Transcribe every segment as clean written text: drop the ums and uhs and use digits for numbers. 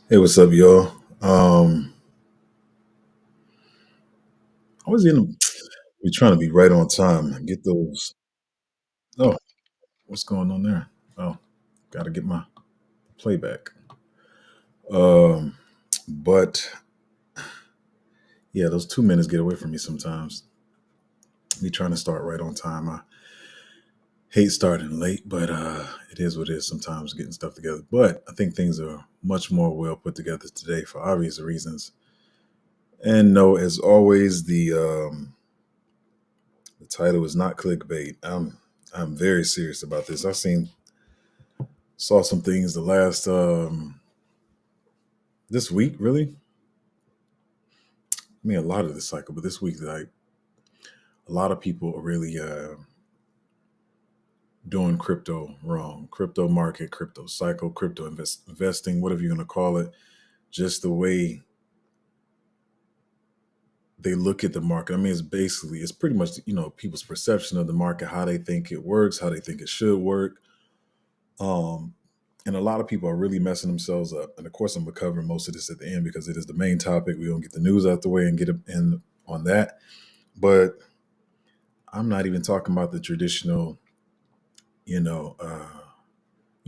Hey, what's up, y'all? I was in. We're trying to be right on time. Get those. Oh, what's going on there? Oh, got to get my playback. Um, but yeah, those 2 minutes get away from me sometimes. Me trying to start right on time. I hate starting late, but it is what it is. Sometimes getting stuff together. But I think things are much more well put together today for obvious reasons. And no, as always, the title is not clickbait. I'm very serious about this. I've seen saw some things the last this week, really. I mean, a lot of this cycle, but this week, like a lot of people are really doing crypto wrong. Crypto market, crypto cycle, investing, whatever you're going to call it. Just the way they look at the market. I mean, it's pretty much people's perception of the market, how they think it works, how they think it should work. Um, and a lot of people are really messing themselves up. And of course, I'm gonna cover most of this at the end because it is the main topic. We don't get the news out the way and get in on that. But I'm not even talking about the traditional, you know, uh,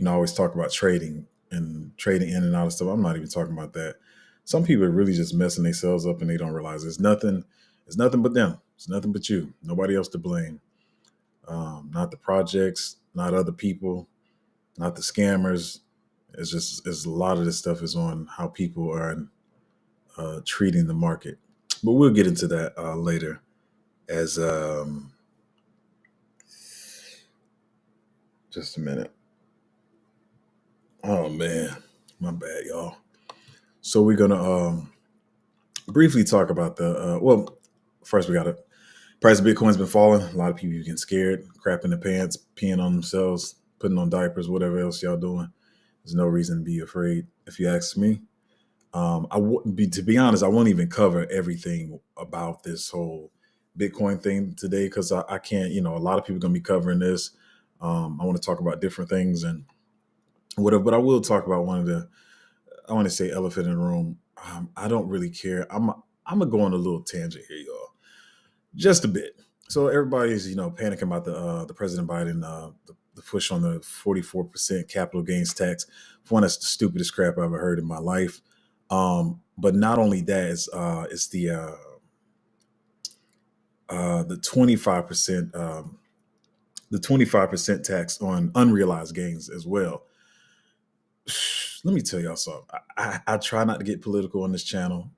I always talk about trading in and out of stuff. I'm not even talking about that. Some people are really just messing themselves up and they don't realize it's nothing but them. It's nothing but you. Nobody else to blame. Not the projects, not other people, not the scammers. It's a lot of this stuff is on how people are treating the market. But we'll get into that later. As Just a minute. Oh man, my bad, y'all. So we're gonna briefly talk about the. First we got to price of Bitcoin's been falling. A lot of people getting scared, crapping the pants, peeing on themselves, putting on diapers, whatever else y'all doing. There's no reason to be afraid, if you ask me. I wouldn't be, to be honest, I won't even cover everything about this whole Bitcoin thing today because I can't. A lot of people are gonna be covering this. I want to talk about different things and whatever, but I will talk about one of the. I want to say elephant in the room. I don't really care. I'm gonna go on a little tangent here, y'all, just a bit. So everybody's panicking about the President Biden the push on the 44% capital gains tax. For one, that's the stupidest crap I've ever heard in my life. But not only that, it's the 25% the 25% tax on unrealized gains as well. Let me tell y'all something. I try not to get political on this channel,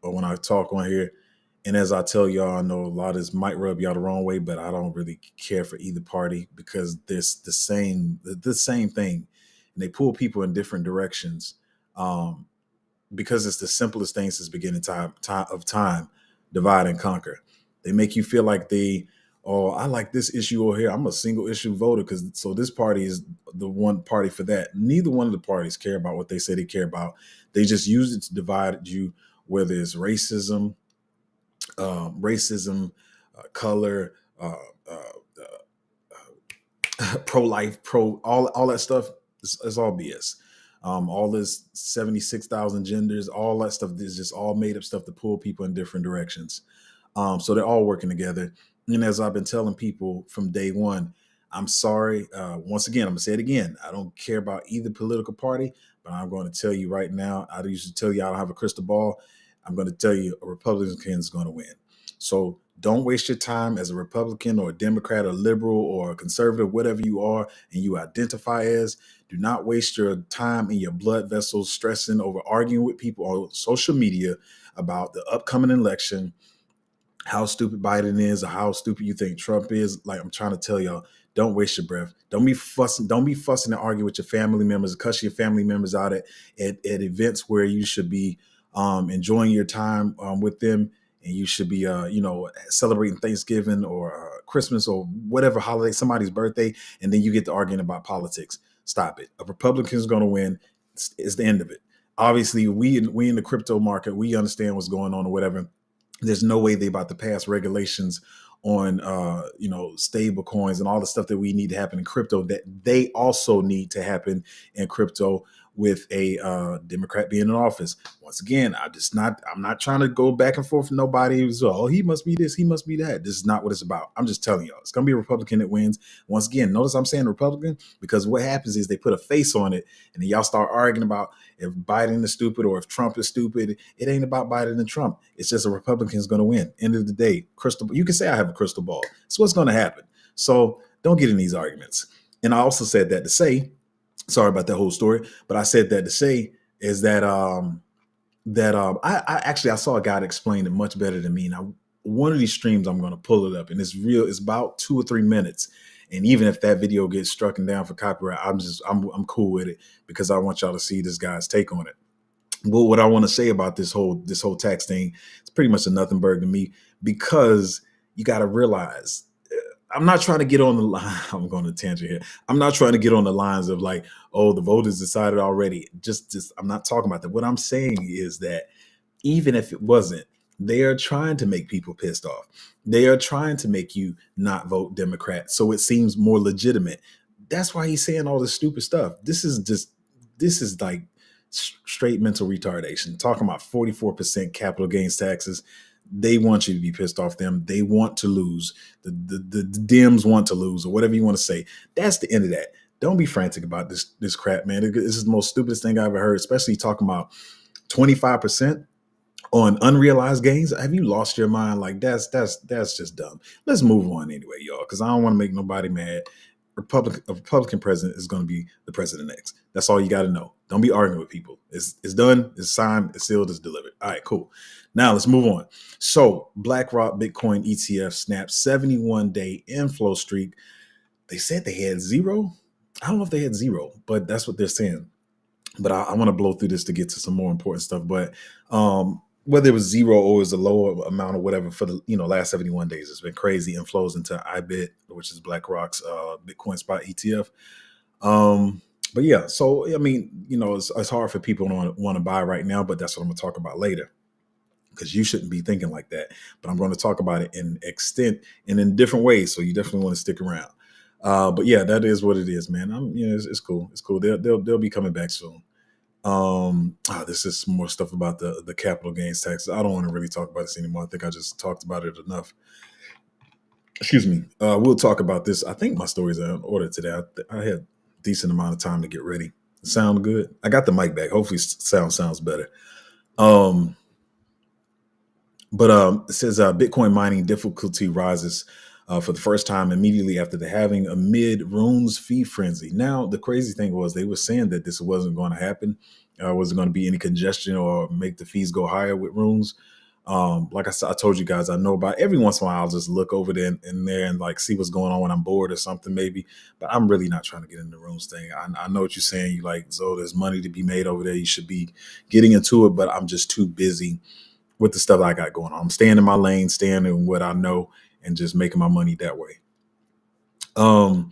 or when I talk on here. And as I tell y'all, I know a lot of this might rub y'all the wrong way, but I don't really care for either party because there's the same thing, and they pull people in different directions. Um, because it's the simplest things since beginning time, divide and conquer. They make you feel like oh, I like this issue over here. I'm a single issue voter because so this party is the one party for that. Neither one of the parties care about what they say they care about. They just use it to divide you, whether it's racism, color, pro life, pro all that stuff. It's all BS. All this 76,000 genders, all that stuff is just all made up stuff to pull people in different directions. So they're all working together. And as I've been telling people from day one, I'm sorry. Once again, I'm gonna say it again. I don't care about either political party, but I'm going to tell you right now. I used to tell you I don't have a crystal ball. I'm going to tell you a Republican is going to win. So don't waste your time as a Republican or a Democrat or liberal or a conservative, whatever you are, and you identify as. Do not waste your time and your blood vessels stressing over arguing with people on social media about the upcoming election, how stupid Biden is, or how stupid you think Trump is. Like I'm trying to tell y'all, don't waste your breath. Don't be fussing. Don't be fussing and arguing with your family members, cuss your family members out at events where you should be enjoying your time with them, and you should be celebrating Thanksgiving or Christmas or whatever holiday, somebody's birthday, and then you get to arguing about politics. Stop it. A Republican is going to win. It's the end of it. Obviously, we in the crypto market, we understand what's going on or whatever. There's no way they about to pass regulations on stable coins and all the stuff that we need to happen in crypto that they also need to happen in crypto with a Democrat being in office. Once again, I'm not trying to go back and forth with nobody who's, oh, he must be this, he must be that. This is not what it's about. I'm just telling y'all, it's gonna be a Republican that wins. Once again, notice I'm saying Republican because what happens is they put a face on it, and then y'all start arguing about if Biden is stupid or if Trump is stupid. It ain't about Biden and Trump. It's just a Republican's gonna win. End of the day, you can say I have a crystal ball. It's what's gonna happen. So don't get in these arguments. And I also said that to say, sorry about that whole story, but I said that to say is that I actually I saw a guy that explained it much better than me. Now, one of these streams I'm going to pull it up, and it's real. It's about 2 or 3 minutes, and even if that video gets struck down for copyright, I'm cool with it because I want y'all to see this guy's take on it. Well, what I want to say about this whole tax thing, it's pretty much a nothing burger to me because you got to realize I'm not trying to get on the line. I'm going to tangent here. I'm not trying to get on the lines of like, oh, the vote is decided already. Just I'm not talking about that. What I'm saying is that even if it wasn't, they are trying to make people pissed off. They are trying to make you not vote Democrat, so it seems more legitimate. That's why he's saying all this stupid stuff. This is like straight mental retardation. Talking about 44% capital gains taxes. They want you to be pissed off them. They want to lose. The Dems want to lose, or whatever you want to say. That's the end of that. Don't be frantic about this crap, man. This is the most stupidest thing I ever heard, especially talking about 25% on unrealized gains. Have you lost your mind? Like that's just dumb. Let's move on anyway, y'all, because I don't want to make nobody mad. A Republican president is going to be the president next. That's all you got to know. Don't be arguing with people. It's done. It's signed. It's sealed. It's delivered. All right, cool. Now let's move on. So Black Rock Bitcoin ETF snapped 71-day inflow streak. They said they had zero. I don't know if they had zero, but that's what they're saying. But I want to blow through this to get to some more important stuff. But whether it was zero or it was a lower amount or whatever for the last 71 days, it's been crazy inflows into IBIT, which is BlackRock's Bitcoin spot ETF. But yeah, so I mean, it's hard for people to want to buy right now, but that's what I'm gonna talk about later, because you shouldn't be thinking like that. But I'm going to talk about it in extent and in different ways, so you definitely want to stick around. But yeah, that is what it is, man. It's cool. It's cool. They'll be coming back soon. This is some more stuff about the capital gains taxes. I don't want to really talk about this anymore. I think I just talked about it enough. Excuse me. We'll talk about this. I think my stories are in order today. I had a decent amount of time to get ready. Sound good? I got the mic back. Hopefully sounds better. But it says Bitcoin mining difficulty rises for the first time immediately after the halving amid Rune's fee frenzy. Now, the crazy thing was they were saying that this wasn't going to happen. Wasn't going to be any congestion or make the fees go higher with Runes. Like I said, I told you guys, I know about every once in a while I'll just look over there in there and like see what's going on when I'm bored or something maybe. But I'm really not trying to get in the Runes thing. I know what you're saying. You like, so there's money to be made over there. You should be getting into it, but I'm just too busy with the stuff I got going on. I'm staying in my lane, staying in what I know, and just making my money that way. Where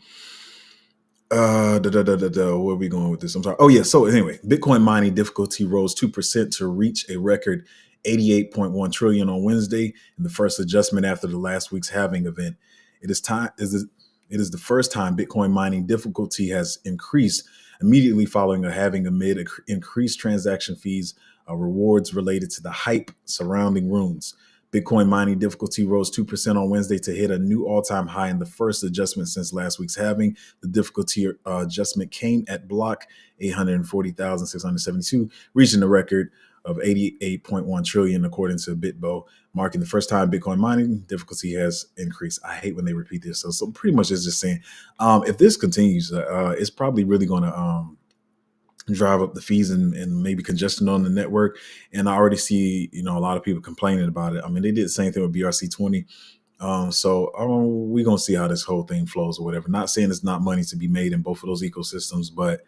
are we going with this? I'm sorry. Oh yeah. So anyway, Bitcoin mining difficulty rose 2% to reach a record 88.1 trillion on Wednesday, in the first adjustment after the last week's halving event. It is the first time Bitcoin mining difficulty has increased immediately following a halving amid increased transaction fees, rewards related to the hype surrounding Runes. Bitcoin mining difficulty rose 2% on Wednesday to hit a new all-time high in the first adjustment since last week's halving. The difficulty adjustment came at block 840,672, reaching the record of 88.1 trillion, according to BitBo, marking the first time Bitcoin mining difficulty has increased. I hate when they repeat this. So pretty much it's just saying, if this continues, it's probably really going to drive up the fees and maybe congestion on the network. And I already see, a lot of people complaining about it. I mean, they did the same thing with BRC20. So we're going to see how this whole thing flows or whatever. Not saying there's not money to be made in both of those ecosystems, but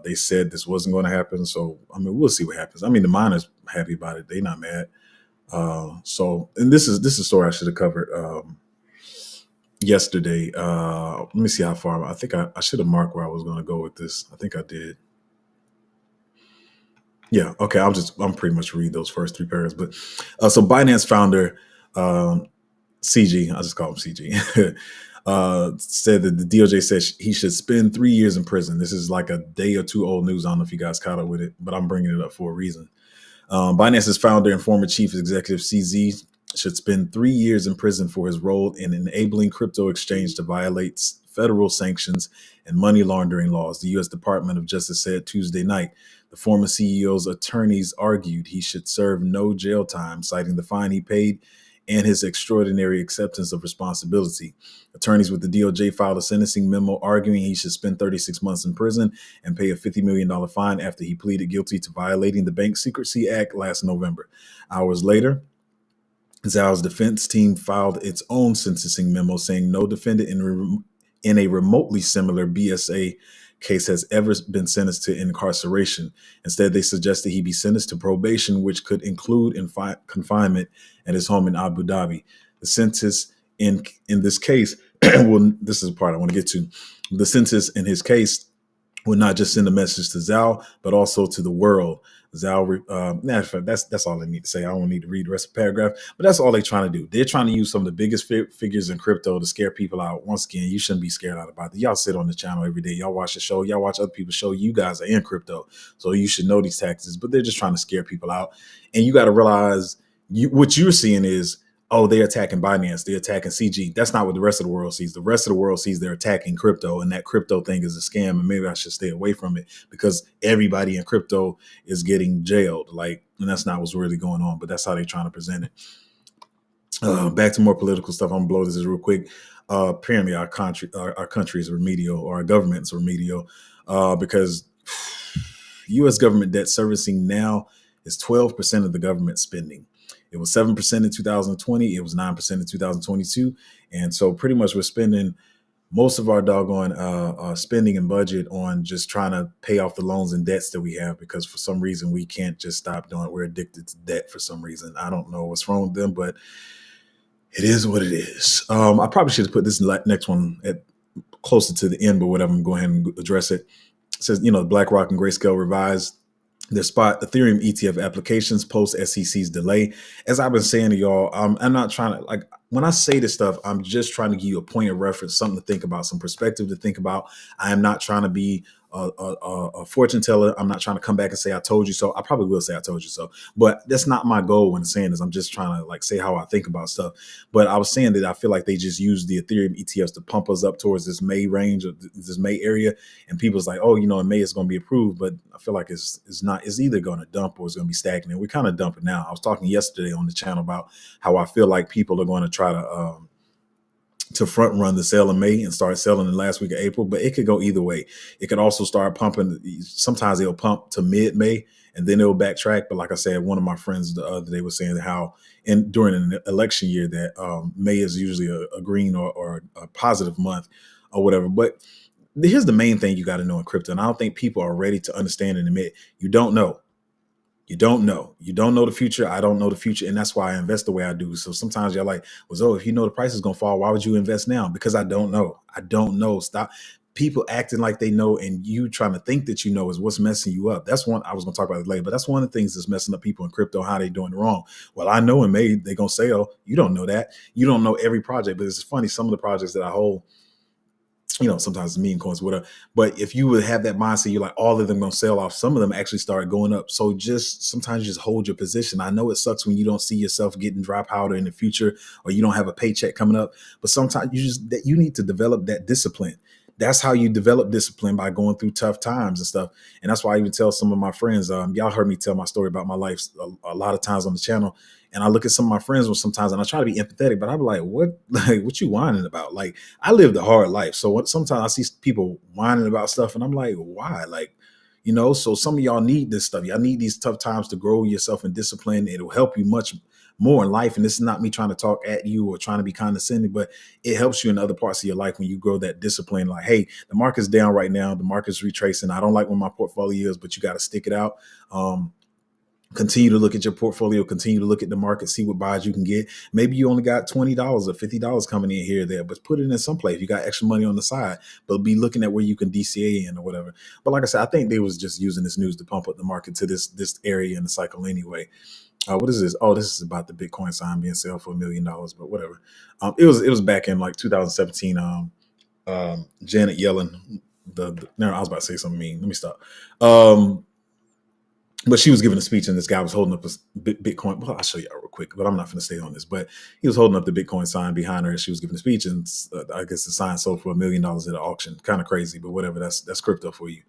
they said this wasn't going to happen. So, I mean, we'll see what happens. I mean, the miners happy about it. They're not mad. And this is a story I should have covered yesterday. Let me see how far. I think I should have marked where I was going to go with this. I think I did. Yeah. Okay. I'm pretty much read those first 3 paragraphs. But so Binance founder CG, I just call him CG, said that the DOJ said he should spend 3 years in prison. This is like a day or two old news. I don't know if you guys caught up with it, but I'm bringing it up for a reason. Binance's founder and former chief executive CZ should spend 3 years in prison for his role in enabling crypto exchange to violate federal sanctions and money laundering laws, the U.S. Department of Justice said Tuesday night. The former CEO's attorneys argued he should serve no jail time, citing the fine he paid and his extraordinary acceptance of responsibility. Attorneys with the DOJ filed a sentencing memo arguing he should spend 36 months in prison and pay a $50 million fine after he pleaded guilty to violating the Bank Secrecy Act last November. Hours later, Zhao's defense team filed its own sentencing memo saying no defendant in a remotely similar BSA case has ever been sentenced to incarceration. Instead, they suggested he be sentenced to probation, which could include confinement at his home in Abu Dhabi. The sentence in this case, well, this is the part I want to get to. The sentence in his case will not just send a message to Zhao, but also to the world. Zhao, that's all I need to say. I don't need to read the rest of the paragraph, but that's all they're trying to do. They're trying to use some of the biggest figures in crypto to scare people out. Once again, you shouldn't be scared out about it. Y'all sit on the channel every day. Y'all watch the show. Y'all watch other people's show. You guys are in crypto, so you should know these tactics, but they're just trying to scare people out. And you got to realize what you're seeing is, oh, they're attacking Binance, they're attacking CG. That's not what the rest of the world sees. The rest of the world sees they're attacking crypto, and that crypto thing is a scam, and maybe I should stay away from it because everybody in crypto is getting jailed. And that's not what's really going on, but that's how they're trying to present it. Back to more political stuff. I'm gonna blow this real quick. Apparently our country is remedial, or our government's remedial, because U.S. government debt servicing now is 12% of the government spending. It was 7% in 2020. It was 9% in 2022. And so pretty much we're spending most of our doggone spending and budget on just trying to pay off the loans and debts that we have, because for some reason we can't just stop doing it. We're addicted to debt for some reason. I don't know what's wrong with them, but it is what it is. I probably should have put this next one at closer to the end, but whatever, I'm going ahead and address it. It says, Black Rock and Grayscale revised their spot Ethereum ETF applications post SEC's delay. As I've been saying to y'all, I'm not trying to, when I say this stuff, I'm just trying to give you a point of reference, something to think about, some perspective to think about. I am not trying to be a fortune teller. I'm not trying to come back and say I told you so. I probably will say I told you so, but that's not my goal when saying this. I'm just trying to say how I think about stuff. But I was saying that I feel like they just use the Ethereum ETFs to pump us up towards this May range, or this May area, and people's like, oh, in May it's going to be approved, but I feel like it's not. It's either going to dump or it's going to be stagnant. We're kind of dumping now. I was talking yesterday on the channel about how I feel like people are going to try to front run the sale in May and start selling in the last week of April, but it could go either way. It could also start pumping. Sometimes it'll pump to mid-May and then it'll backtrack. But like I said, one of my friends the other day was saying how during an election year that May is usually a green or a positive month or whatever. But here's the main thing you got to know in crypto, and I don't think people are ready to understand and admit, you don't know. You don't know. You don't know the future. I don't know the future. And that's why I invest the way I do. So sometimes you're like, if you know the price is going to fall, why would you invest now? Because I don't know. I don't know. Stop. People acting like they know and you trying to think that you know is what's messing you up. That's one I was going to talk about it later, but that's one of the things that's messing up people in crypto, how they doing it wrong. Well, I know in May they're going to sell. You don't know that. You don't know every project, but it's funny. Some of the projects that I hold, sometimes it's meme coins, whatever. But if you would have that mindset, you're like, all of them going to sell off. Some of them actually start going up. So sometimes just hold your position. I know it sucks when you don't see yourself getting dry powder in the future, or you don't have a paycheck coming up. But sometimes you need to develop that discipline. That's how you develop discipline, by going through tough times and stuff. And that's why I even tell some of my friends, y'all heard me tell my story about my life a lot of times on the channel. And I look at some of my friends sometimes, and I try to be empathetic, but I'm like, what you whining about? I lived a hard life. So sometimes I see people whining about stuff and I'm like, why? So some of y'all need this stuff. Y'all need these tough times to grow yourself in discipline. It'll help you much more in life. And this is not me trying to talk at you or trying to be condescending, but it helps you in other parts of your life when you grow that discipline. Like, hey, the market's down right now. The market's retracing. I don't like where my portfolio is, but you got to stick it out. Continue to look at your portfolio, continue to look at the market, see what buys you can get. Maybe you only got $20 or $50 coming in here or there, but put it in some place. You got extra money on the side, but be looking at where you can DCA in or whatever. But like I said, I think they was just using this news to pump up the market to this area in the cycle anyway. What is this? Oh, this is about the Bitcoin sign being sold for $1 million, but whatever. It was back in like 2017. Janet Yellen, no, I was about to say something mean. Let me stop. Um, but she was giving a speech, and this guy was holding up a Bitcoin. Well, I'll show you real quick, but I'm not going to stay on this. But he was holding up the Bitcoin sign behind her as she was giving a speech, and I guess the sign sold for $1 million at an auction. Kind of crazy, but whatever. That's crypto for you.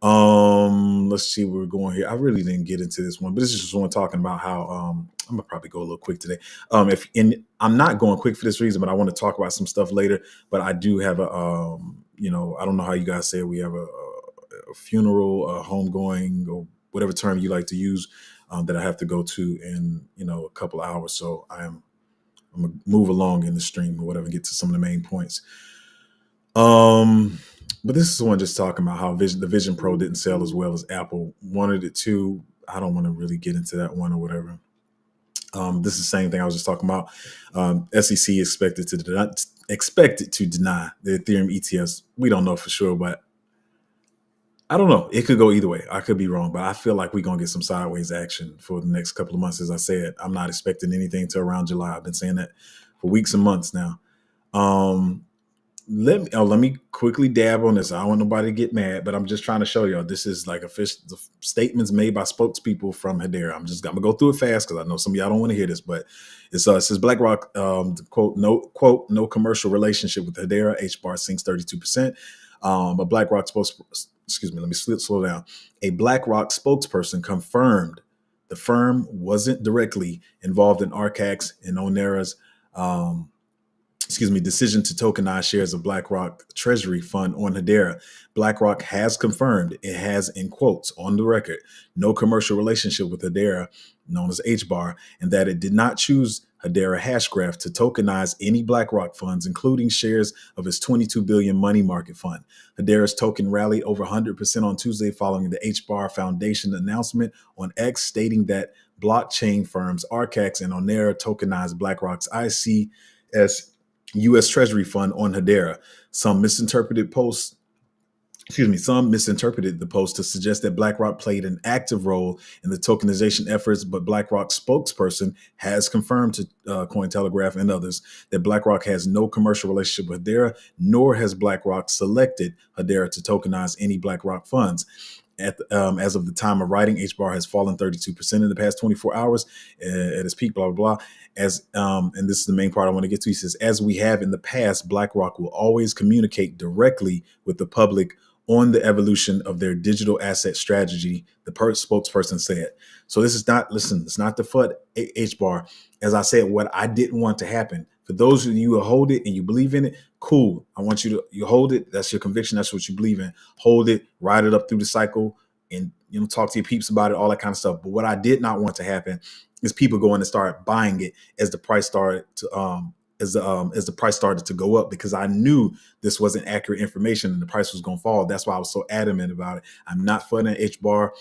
Let's see where we're going here. I really didn't get into this one, but this is just one talking about how I'm gonna probably go a little quick today. If and I'm not going quick for this reason, but I want to talk about some stuff later. But I do have a I don't know how you guys say it. We have a funeral, a homegoing, or whatever term you like to use, that I have to go to in a couple of hours. So I'm gonna move along in the stream or whatever, get to some of the main points. But this is one just talking about how the Vision Pro didn't sell as well as Apple wanted it to. I don't want to really get into that one or whatever. This is the same thing I was just talking about. SEC expected to deny the Ethereum ETFs. We don't know for sure, but I don't know. It could go either way. I could be wrong, but I feel like we're gonna get some sideways action for the next couple of months. As I said, I'm not expecting anything till around July. I've been saying that for weeks and months now. Let me quickly dab on this. I don't want nobody to get mad, but I'm just trying to show y'all this is like official statements made by spokespeople from Hadera. I'm gonna go through it fast because I know some of y'all don't want to hear this, but it says Black Rock, quote, no commercial relationship with Hadera. HBAR sinks 32%. A BlackRock excuse me, let me slow down. A BlackRock spokesperson confirmed the firm wasn't directly involved in Arcax and Onera's decision to tokenize shares of BlackRock Treasury Fund on Hadera. BlackRock has confirmed it has, in quotes, on the record, no commercial relationship with Hadera, known as HBAR, and that it did not choose Hadera Hashgraph to tokenize any BlackRock funds, including shares of its $22 billion money market fund. Hadera's token rallied over 100% on Tuesday following the HBAR Foundation announcement on X stating that blockchain firms Arcax and Onera tokenized BlackRock's ICS U.S. Treasury Fund on Hadera. Some misinterpreted the post to suggest that BlackRock played an active role in the tokenization efforts, but BlackRock's spokesperson has confirmed to Cointelegraph and others that BlackRock has no commercial relationship with Hadera, nor has BlackRock selected Hadera to tokenize any BlackRock funds. As of the time of writing, HBAR has fallen 32% in the past 24 hours at its peak, blah, blah, blah. And this is the main part I want to get to. He says, as we have in the past, BlackRock will always communicate directly with the public on the evolution of their digital asset strategy, the spokesperson said. So this is not, listen, it's not the FUD HBAR. As I said, what I didn't want to happen. For those of you who hold it and you believe in it, cool. I want you hold it. That's your conviction. That's what you believe in. Hold it, ride it up through the cycle, and talk to your peeps about it, all that kind of stuff. But what I did not want to happen is people going to start buying it as the price started to as the price started to go up, because I knew this wasn't accurate information and the price was going to fall. That's why I was so adamant about it. I'm not funding HBAR.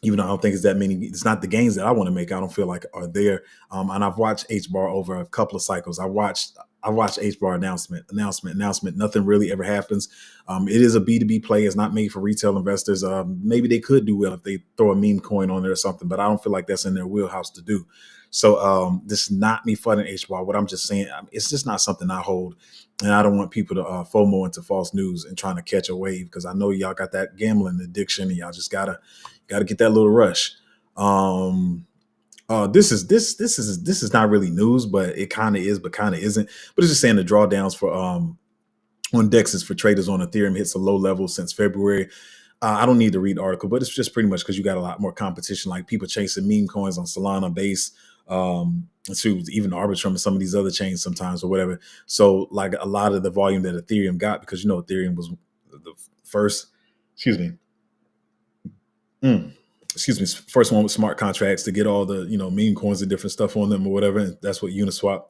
Even though I don't think it's that many, it's not the gains that I want to make. I don't feel like are there. And I've watched HBAR over a couple of cycles. I watched HBAR announcement. Nothing really ever happens. It is a B2B play. It's not made for retail investors. Maybe they could do well if they throw a meme coin on there or something, but I don't feel like that's in their wheelhouse to do. So this is not me funding HBAR. What I'm just saying, it's just not something I hold. And I don't want people to FOMO into false news and trying to catch a wave, because I know y'all got that gambling addiction and y'all just gotta get that little rush. This is not really news, but it kind of is, but kind of isn't. But it's just saying the drawdowns for on DEXs for traders on Ethereum hits a low level since February. I don't need to read the article, but it's just pretty much because you got a lot more competition, like people chasing meme coins on Solana, Base, to even Arbitrum and some of these other chains sometimes or whatever. So like a lot of the volume that Ethereum got, because Ethereum was the first, first one with smart contracts to get all the meme coins and different stuff on them or whatever. And that's what Uniswap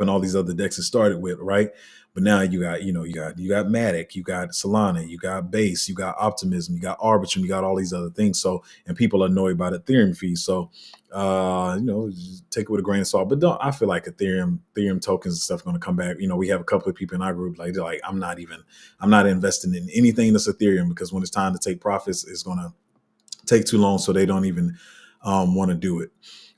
and all these other DEXs started with, right? But now you got Matic, you got Solana, you got Base, you got Optimism, you got Arbitrum, you got all these other things. So, and people are annoyed by the Ethereum fees. So just take it with a grain of salt. But I feel like Ethereum tokens and stuff are going to come back. We have a couple of people in our group they're like, I'm not investing in anything that's Ethereum, because when it's time to take profits, it's going to take too long, so they don't even want to do it.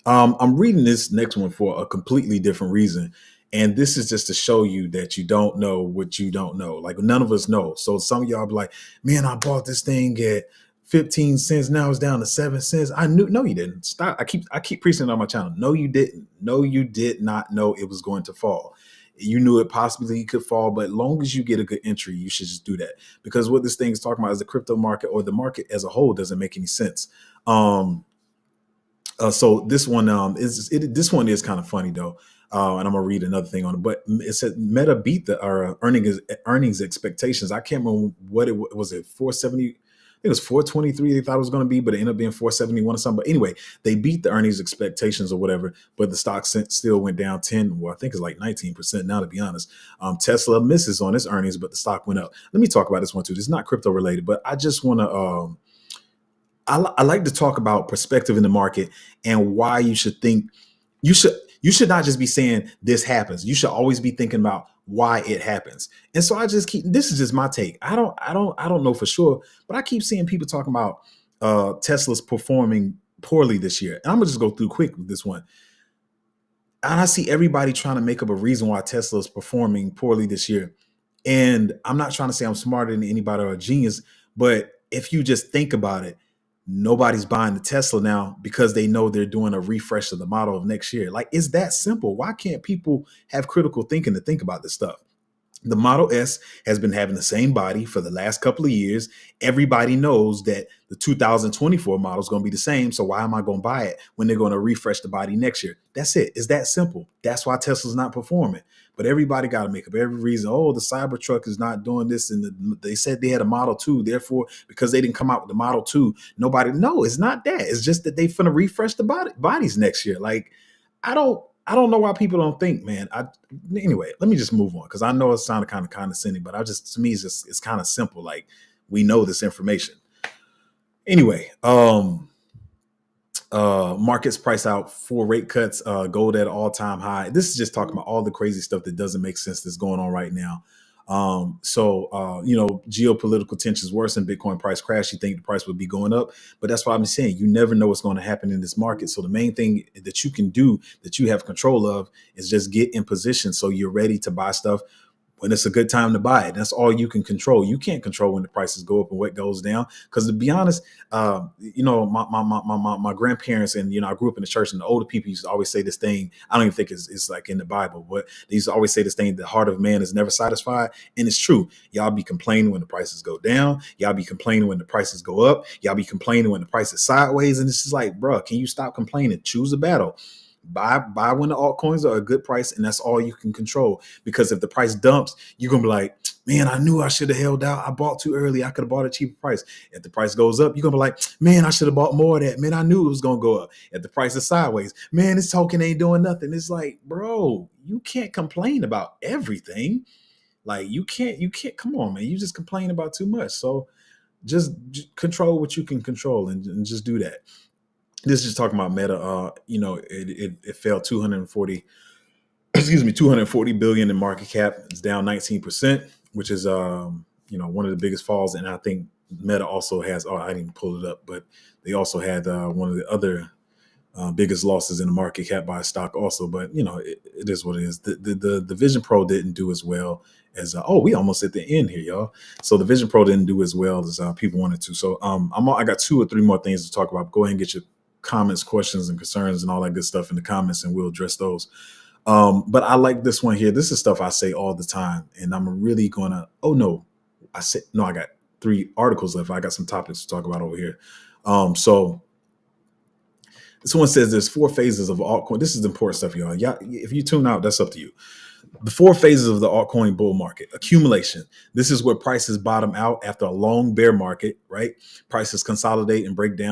I'm reading this next one for a completely different reason. And this is just to show you that you don't know what you don't know. Like none of us know. So some of y'all be like, man, I bought this thing at 15 cents. Now it's down to 7 cents. I knew, no, you didn't. Stop. I keep preaching on my channel. No, you didn't. No, you did not know it was going to fall. You knew it possibly could fall, but as long as you get a good entry, you should just do that. Because what this thing is talking about is the crypto market or the market as a whole doesn't make any sense. So this one this one is kind of funny though, and I'm gonna read another thing on it. But it said Meta beat the earnings expectations. I can't remember what it was. It 470. I think it was 423. They thought it was going to be, but it ended up being 471 or something. But anyway, they beat the earnings expectations or whatever. But the stock still went down 10. Well, I think it's like 19% now, to be honest. Tesla misses on its earnings, but the stock went up. Let me talk about this one too. This is not crypto related, but I just want to. I like to talk about perspective in the market and why you should think you should not just be saying this happens. You should always be thinking about why it happens. And so I just keep this is just my take. I don't know for sure, but I keep seeing people talking about Tesla's performing poorly this year. And I'm gonna just go through quick with this one. And I see everybody trying to make up a reason why Tesla is performing poorly this year. And I'm not trying to say I'm smarter than anybody or a genius, but if you just think about it, nobody's buying the Tesla now because they know they're doing a refresh of the model of next year. Like, it's that simple. Why can't people have critical thinking to think about this stuff? The Model S has been having the same body for the last couple of years. Everybody knows that the 2024 model is going to be the same. So why am I going to buy it when they're going to refresh the body next year? That's it. It's that simple. That's why Tesla's not performing. But everybody got to make up every reason. Oh, the Cybertruck is not doing this. And they said they had a Model 2. Therefore, because they didn't come out with the Model 2, nobody, no, it's not that. It's just that they finna refresh the bodies next year. Like, I don't know why people don't think, man. Anyway, let me just move on because I know it sounded kind of condescending, but to me, it's kind of simple. Like, we know this information. Anyway, markets price out 4 rate cuts, gold at all-time high. This is just talking about all the crazy stuff that doesn't make sense that's going on right now. Geopolitical tensions worsen, Bitcoin price crash. You think the price would be going up, but that's why I'm saying you never know what's going to happen in this market. So the main thing that you can do that you have control of is just get in position so you're ready to buy stuff when it's a good time to buy it. That's all you can control. You can't control when the prices go up and what goes down. Because to be honest, my grandparents and I grew up in the church, and the older people used to always say this thing. I don't even think it's like in the Bible, but they used to always say this thing: the heart of man is never satisfied, and it's true. Y'all be complaining when the prices go down. Y'all be complaining when the prices go up. Y'all be complaining when the price is sideways, and it's just like, bro, can you stop complaining? Choose a battle. Buy when the altcoins are a good price, and that's all you can control. Because if the price dumps, you're gonna be like, man, I knew I should have held out. I bought too early. I could have bought a cheaper price. If the price goes up, you're gonna be like, man, I should have bought more of that. Man, I knew it was gonna go up. If the price is sideways, man, this token ain't doing nothing. It's like, bro, you can't complain about everything. Like, you can't. Come on, man. You just complain about too much. So just control what you can control and just do that. This is just talking about Meta. It fell 240 billion in market cap. It's down 19%, which is one of the biggest falls. And I think Meta also has, I didn't pull it up, but they also had one of the other biggest losses in the market cap by a stock also. But it is what it is. The Vision Pro didn't do as well as we almost at the end here, y'all. So the Vision Pro didn't do as well as people wanted to. So I got 2 or 3 more things to talk about. Go ahead and get your comments, questions, and concerns and all that good stuff in the comments, and we'll address those. But I like this one here. This is stuff I say all the time, and I'm really gonna. I got 3 articles left. I got some topics to talk about over here. So this one says there's 4 phases of altcoin. This is the important stuff, y'all. Yeah, if you tune out, that's up to you. The 4 phases of the altcoin bull market. Accumulation. This is where prices bottom out after a long bear market, right? Prices consolidate and break the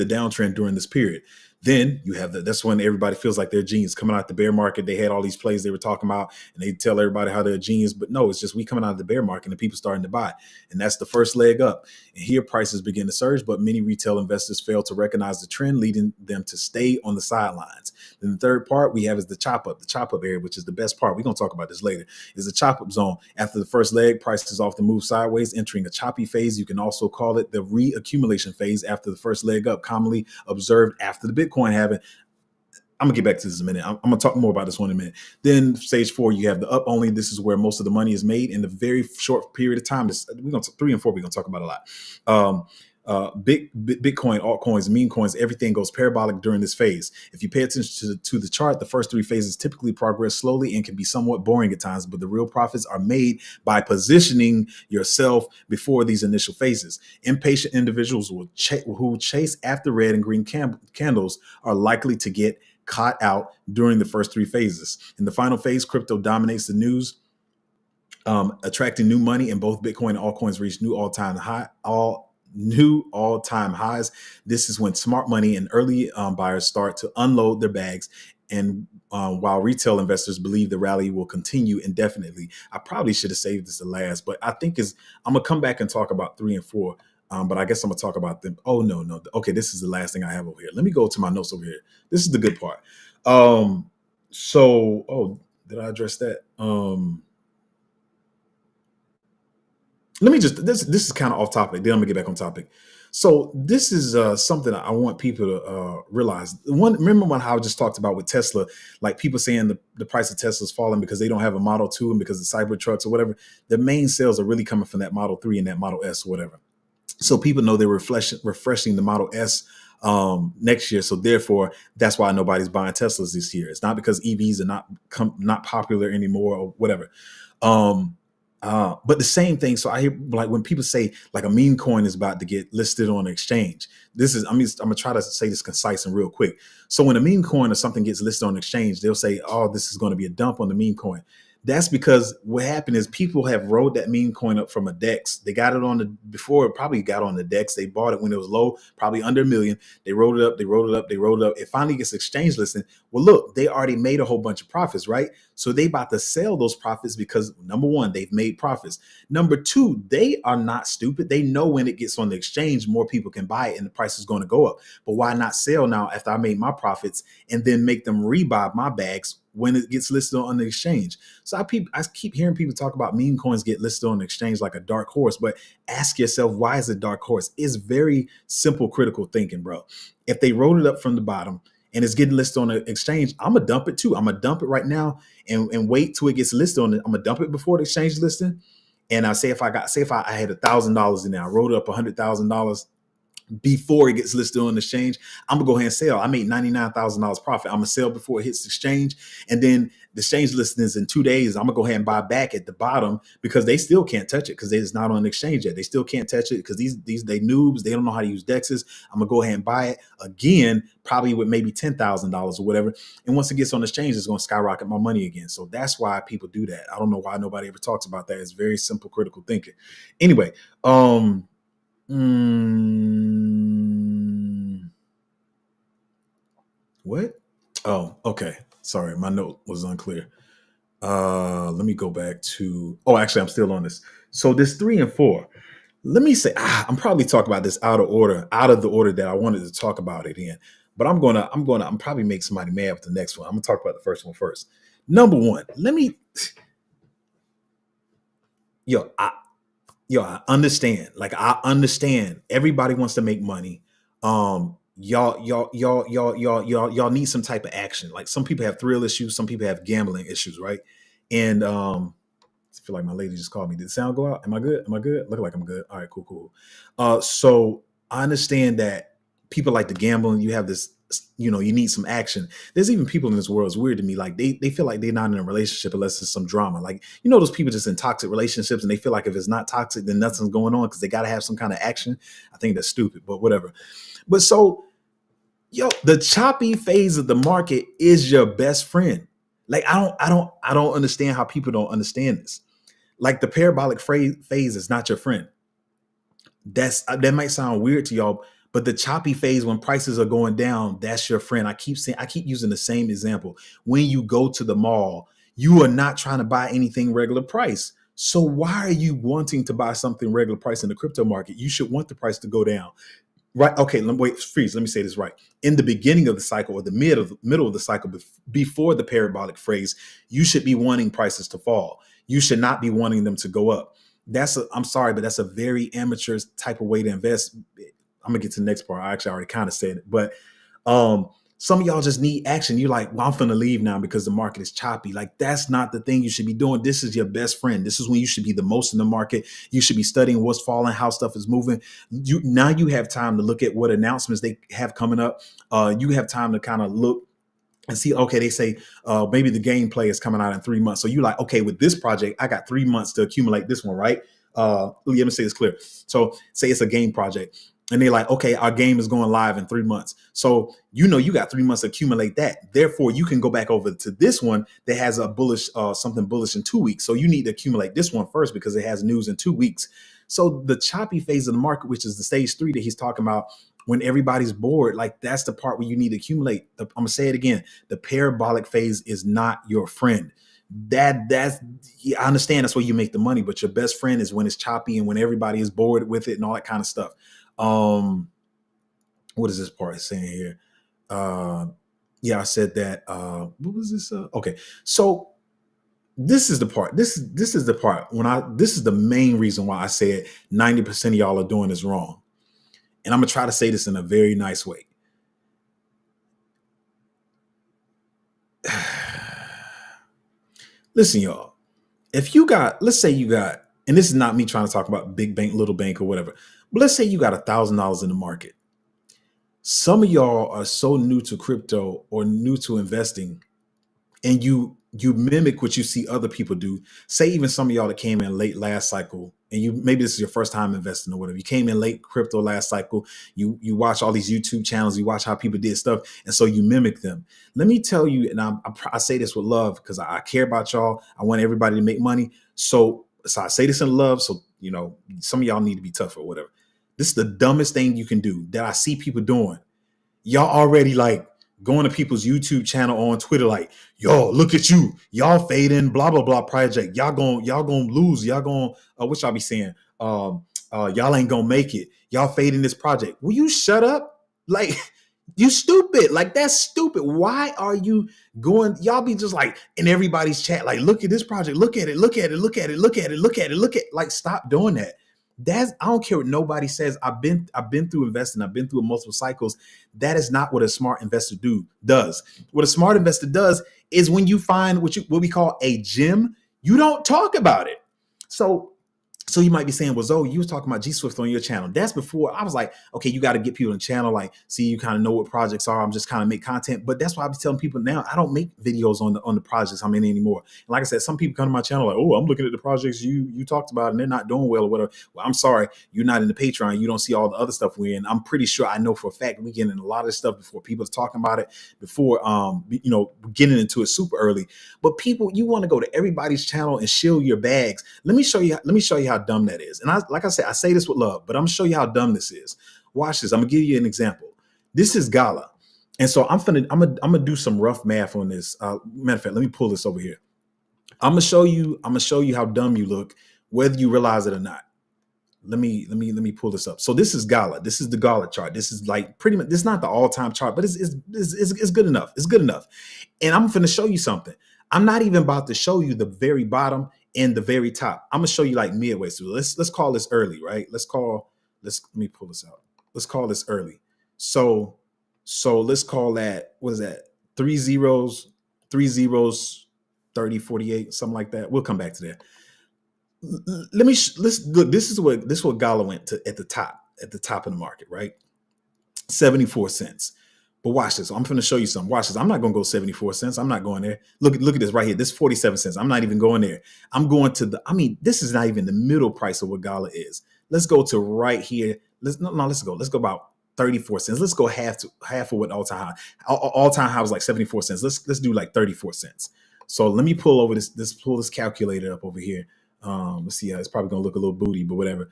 downtrend during this period. Then you have that's when everybody feels like they're genius coming out the bear market. They had all these plays they were talking about, and they tell everybody how they're a genius. But no, it's just we coming out of the bear market and people starting to buy, and that's the first leg up. And here prices begin to surge, but many retail investors fail to recognize the trend, leading them to stay on the sidelines. Then the third part we have is the chop up area, which is the best part. We're gonna talk about this later. Is the chop up zone. After the first leg, prices often move sideways, entering a choppy phase. You can also call it the reaccumulation phase after the first leg up, commonly observed after the Bitcoin halving. I'm gonna get back to this in a minute. I'm gonna talk more about this one in a minute. Then stage 4, you have the up only. This is where most of the money is made in a very short period of time. We're gonna 3 and 4. We're gonna talk about a lot. Bitcoin, altcoins, meme coins, everything goes parabolic during this phase. If you pay attention to the chart, the first 3 phases typically progress slowly and can be somewhat boring at times, but the real profits are made by positioning yourself before these initial phases. Impatient individuals who chase after red and green candles are likely to get caught out during the first 3 phases. In the final phase, crypto dominates the news, attracting new money, and both Bitcoin and altcoins reach new all-time highs. This is when smart money and early buyers start to unload their bags. And while retail investors believe the rally will continue indefinitely, I probably should have saved this to last, but I think I'm gonna come back and talk about 3 and 4. But I guess I'm gonna talk about them. Oh no. Okay, this is the last thing I have over here. Let me go to my notes over here. This is the good part. Did I address that? Let me just this is kind of off topic. Then I'm gonna get back on topic. So this is something I want people to realize. Remember how I just talked about with Tesla, like people saying the price of Tesla is falling because they don't have a Model 2 and because of Cybertrucks or whatever. The main sales are really coming from that Model 3 and that Model S or whatever. So people know they're refreshing the Model S next year. So therefore, that's why nobody's buying Teslas this year. It's not because EVs are not popular anymore or whatever. But the same thing. So I hear like when people say like a meme coin is about to get listed on an exchange. I'm gonna try to say this concise and real quick. So when a meme coin or something gets listed on an exchange, they'll say, "Oh, this is going to be a dump on the meme coin." That's because what happened is people have rolled that meme coin up from a DEX. They got it before it probably got on the DEX. They bought it when it was low, probably under $1 million. They rolled it up. It finally gets exchange listing. Well, look, they already made a whole bunch of profits, right? So they about to sell those profits because number one, they've made profits. Number two, they are not stupid. They know when it gets on the exchange, more people can buy it and the price is going to go up. But why not sell now after I made my profits and then make them rebuy my bags when it gets listed on the exchange? So I keep hearing people talk about meme coins get listed on the exchange like a dark horse, but ask yourself, why is it a dark horse? It's very simple, critical thinking, bro. If they rolled it up from the bottom and it's getting listed on the exchange, I'm gonna dump it too. I'm gonna dump it right now and wait till it gets listed on it. I'm gonna dump it before the exchange listing. And I say if I had $1,000 in there, I rolled up $100,000 before it gets listed on the exchange, I'm gonna go ahead and sell. I made $99,000 profit. I'm gonna sell before it hits the exchange, and then the exchange listing is in 2 days. I'm gonna go ahead and buy back at the bottom because they still can't touch it because it's not on the exchange yet. They still can't touch it because these they noobs. They don't know how to use DEXs. I'm gonna go ahead and buy it again, probably with maybe $10,000 or whatever. And once it gets on the exchange, it's gonna skyrocket my money again. So that's why people do that. I don't know why nobody ever talks about that. It's very simple, critical thinking. Anyway, what? Oh, okay. Sorry, my note was unclear. Let me go back to. Oh, actually, I'm still on this. So this 3 and 4. Let me say, I'm probably talking about this out of the order that I wanted to talk about it in. But I'm probably make somebody mad with the next one. I'm gonna talk about the first one first. Number one, I understand. Like I understand everybody wants to make money. Y'all need some type of action. Like some people have thrill issues, some people have gambling issues, right? And I feel like my lady just called me. Did the sound go out? Am I good? Look like I'm good. All right, cool. So I understand that people like to gamble and you have this, you need some action. There's even people in this world, it's weird to me, like they feel like they're not in a relationship unless there's some drama. Like, those people just in toxic relationships and they feel like if it's not toxic, then nothing's going on because they got to have some kind of action. I think that's stupid, but whatever. But so, the choppy phase of the market is your best friend. Like, I don't understand how people don't understand this. Like the parabolic phase is not your friend. That might sound weird to y'all, But the choppy phase when prices are going down, that's your friend. I keep using the same example. When you go to the mall, you are not trying to buy anything regular price. So why are you wanting to buy something regular price in the crypto market? You should want the price to go down. Right. Okay. Freeze. Let me say this right. In the beginning of the cycle or the middle of the cycle, before the parabolic phase, you should be wanting prices to fall. You should not be wanting them to go up. I'm sorry, but that's a very amateur type of way to invest. I'm gonna get to the next part. I actually already kind of said it, but um, some of y'all just need action. You're like, well, I'm finna leave now because the market is choppy. Like, that's not the thing you should be doing. This is your best friend. This is when you should be the most in the market. You should be studying what's falling, how stuff is moving. Now you have time to look at what announcements they have coming up. You have time to kind of look and see, okay, they say maybe the gameplay is coming out in 3 months. So you like, okay, with this project, I got 3 months to accumulate this one, right? Let me say this clear. So say it's a game project. And they're like, okay, our game is going live in 3 months. So you know you got 3 months to accumulate that. Therefore, you can go back over to this one that has a bullish, something bullish in 2 weeks. So you need to accumulate this one first because it has news in 2 weeks. So the choppy phase of the market, which is the stage 3 that he's talking about, when everybody's bored, like that's the part where you need to accumulate. I'm gonna say it again: the parabolic phase is not your friend. I understand that's where you make the money, but your best friend is when it's choppy and when everybody is bored with it and all that kind of stuff. What is this part saying here? Yeah, I said that. What was this? Okay, so this is the part. This is the part this is the main reason why I said 90% of y'all are doing this wrong. And I'm gonna try to say this in a very nice way. Listen, y'all, if you got, let's say you got, and this is not me trying to talk about big bank, little bank or whatever, but let's say you got $1,000 in the market. Some of y'all are so new to crypto or new to investing, and you mimic what you see other people do. Say even some of y'all that came in late last cycle, and maybe this is your first time investing or whatever. You came in late crypto last cycle. You watch all these YouTube channels. You watch how people did stuff, and so you mimic them. Let me tell you, and I say this with love because I care about y'all. I want everybody to make money. So I say this in love. So you know, some of y'all need to be tough or whatever. This is the dumbest thing you can do that I see people doing. Y'all already like going to people's YouTube channel on Twitter, like, yo, look at you, y'all fading, blah blah blah project. Y'all gonna lose. Y'all gonna what y'all be saying? Y'all ain't gonna make it. Y'all fading this project. Will you shut up? Like, you stupid. Like, that's stupid. Why are you going? Y'all be just like in everybody's chat, like, look at this project, look at it, look at it, look at it, look at it, look at it, look at it. Like, stop doing that. I don't care what nobody says. I've been through investing. I've been through multiple cycles. That is not what a smart investor does. What a smart investor does is when you find what we call a gem, you don't talk about it. So you might be saying, well, Zoe, you was talking about G Swift on your channel. That's before I was like, okay, you got to get people in the channel, like, see, you kind of know what projects are. I'm just kind of make content. But that's why I be telling people now, I don't make videos on the projects I'm in anymore. And like I said, some people come to my channel like, oh, I'm looking at the projects you talked about and they're not doing well or whatever. Well, I'm sorry, you're not in the Patreon. You don't see all the other stuff we're in. I'm pretty sure I know for a fact we get in a lot of this stuff before people's talking about it, before getting into it super early. But people, you want to go to everybody's channel and shill your bags. Let me show you how dumb that is. And like I said, I say this with love, but I'm gonna show you how dumb this is. Watch this. I'm gonna give you an example. This is Gala. And so I'm gonna do some rough math on this. Matter of fact, let me pull this over here. I'm gonna show you how dumb you look, whether you realize it or not. Let me pull this up. So this is Gala. This is the Gala chart. This is like pretty much, this is not the all-time chart, but it's good enough. It's good enough. And I'm gonna show you something. I'm not even about to show you the very bottom and the very top. I'm gonna show you like midway. So let's call this early, right? Let me pull this out. Let's call this early. So let's call that, what is that? 3 zeros, 30, 48, something like that. We'll come back to that. Let's look. This is what Gala went to at the top of the market, right? 74 cents. But watch this. I'm going to show you something. Watch this. I'm not going to go 74 cents. I'm not going there. Look at this right here. This 47 cents. I'm not even going there. I'm going to this is not even the middle price of what Gala is. Let's go to right here. Let's go about 34 cents. Let's go half of what all-time high was like 74 cents. Let's do like 34 cents. So let me pull over pull this calculator up over here. Let's see. It's probably gonna look a little booty, but whatever.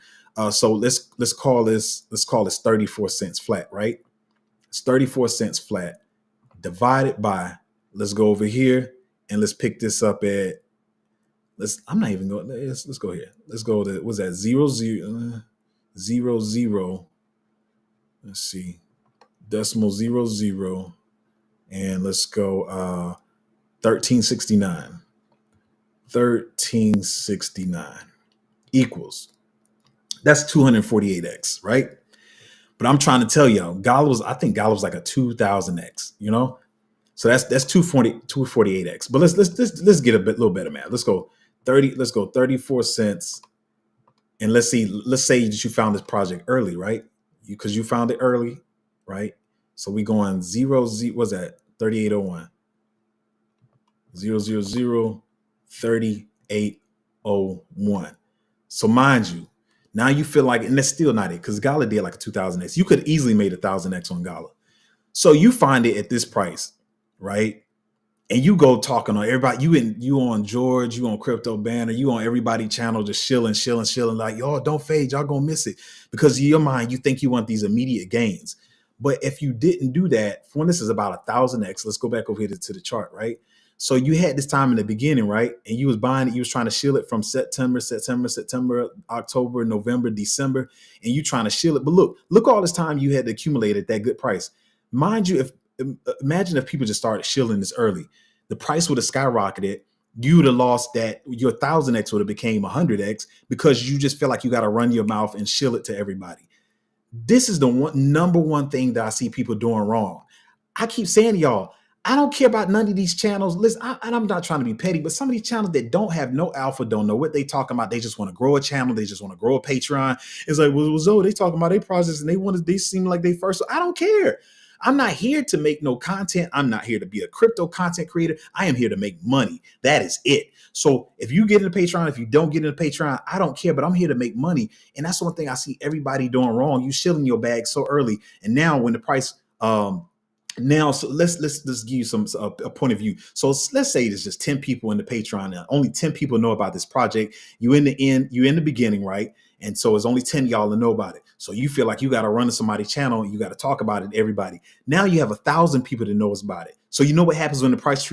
So let's call this 34 cents flat, right? It's 34 cents flat divided by. Let's go over here and let's pick this up at. I'm not even going. Let's go here. Let's go to what's that 0 0 0 0. Let's see, decimal 0 0, and let's go 1369. 1369 equals, that's 248x, right? But I'm trying to tell y'all, I think Gala was like a 2000x, you know? So that's 248x. But let's get a little better math. Let's go 34 cents. And let's say that you found this project early, right? Because you found it early, right? So we going what's that? 3801. 0 3801. So mind you, now you feel like, and that's still not it, because Gala did like a 2000x. You could easily made 1000x on Gala. So you find it at this price, right? And you go talking on everybody. You on George, you on Crypto Banner, you on everybody channel, just shilling, like, y'all don't fade, y'all gonna miss it. Because in your mind, you think you want these immediate gains. But if you didn't do that, when this is about 1000x, let's go back over here to the chart, right? So you had this time in the beginning, right? And you was buying it, you was trying to shill it from September, October, November, December, and you trying to shill it. But look all this time you had to accumulate at that good price. Mind you, imagine if people just started shilling this early, the price would have skyrocketed. You would have lost that. Your 1000x would have became 100x because you just feel like you got to run your mouth and shill it to everybody. This is the number one thing that I see people doing wrong. I keep saying to y'all, I don't care about none of these channels. Listen, and I'm not trying to be petty, but some of these channels that don't have no alpha, don't know what they talking about. They just want to grow a channel. They just want to grow a Patreon. It's like, well, Zoe, they talking about their projects and they seem like they first. So I don't care. I'm not here to make no content. I'm not here to be a crypto content creator. I am here to make money. That is it. So if you get into Patreon, if you don't get into Patreon, I don't care, but I'm here to make money. And that's one thing I see everybody doing wrong. You shilling your bag so early. And now when the price, now, so let's give you a point of view. So let's say there's just 10 people in the Patreon now. Only 10 people know about this project. You in the beginning, right? And so it's only 10 y'all to know about it. So you feel like you got to run to somebody's channel and you got to talk about it to everybody. Now you have 1,000 people that knows about it. So you know what happens when the price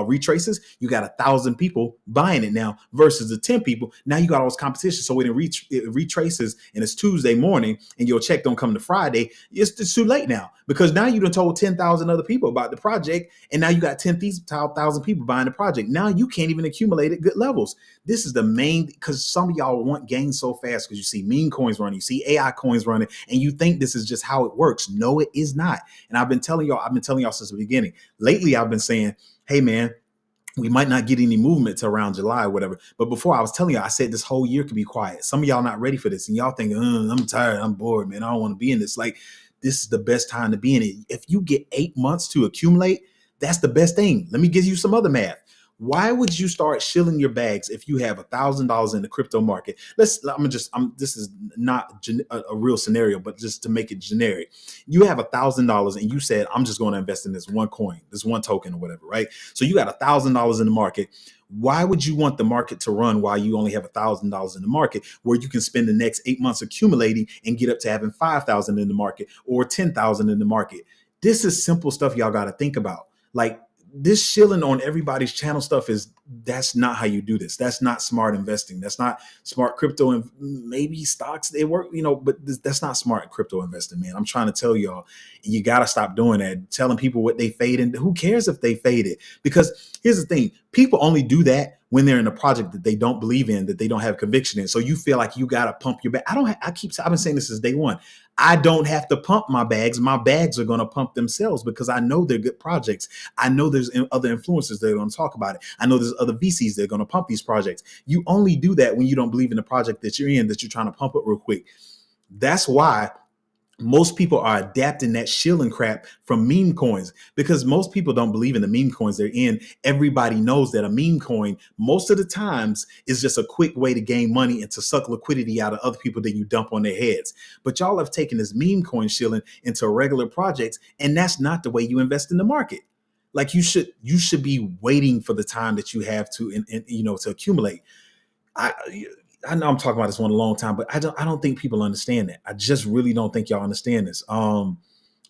retraces? You got 1,000 people buying it now versus the 10 people. Now you got all this competition. So when it retraces and it's Tuesday morning and your check don't come to Friday, it's too late now because now you done told 10,000 other people about the project and now you got 10,000 people buying the project. Now you can't even accumulate at good levels. This is the main, because some of y'all want gains so fast because you see meme coins running, you see AI coins running, and you think this is just how it works. No, it is not. And I've been telling y'all since the beginning. Lately, I've been saying, hey, man, we might not get any movement to around July or whatever. But before I was telling y'all, I said this whole year could be quiet. Some of y'all not ready for this. And y'all thinking, I'm tired. I'm bored, man. I don't want to be in this. Like, this is the best time to be in it. If you get 8 months to accumulate, that's the best thing. Let me give you some other math. Why would you start shilling your bags if you have $1,000 in the crypto market? This is not a real scenario, but just to make it generic, you have $1,000 and you said, I'm just going to invest in this one coin, this one token or whatever, right? So you got $1,000 in the market. Why would you want the market to run while you only have $1,000 in the market where you can spend the next 8 months accumulating and get up to having 5,000 in the market or 10,000 in the market? This is simple stuff y'all got to think about. Like, this shilling on everybody's channel stuff that's not how you do this. That's not smart investing. That's not smart crypto, and maybe stocks, they work, but that's not smart crypto investing, man. I'm trying to tell y'all, you got to stop doing that, telling people what they fade, and who cares if they fade it? Because here's the thing, people only do that when they're in a project that they don't believe in, that they don't have conviction in. So you feel like you got to pump your bag. I've been saying this since day one. I don't have to pump my bags. My bags are going to pump themselves because I know they're good projects. I know there's other influencers that are going to talk about it. I know there's other VCs that are going to pump these projects. You only do that when you don't believe in the project that you're in, that you're trying to pump it real quick. That's why most people are adapting that shilling crap from meme coins, because most people don't believe in the meme coins they're in. Everybody knows that a meme coin most of the times is just a quick way to gain money and to suck liquidity out of other people that you dump on their heads. But y'all have taken this meme coin shilling into regular projects, and that's not the way you invest in the market. Like, you should be waiting for the time that you have to, to accumulate. I I know I'm talking about this one a long time, but I don't think people understand that. I just really don't think y'all understand this. And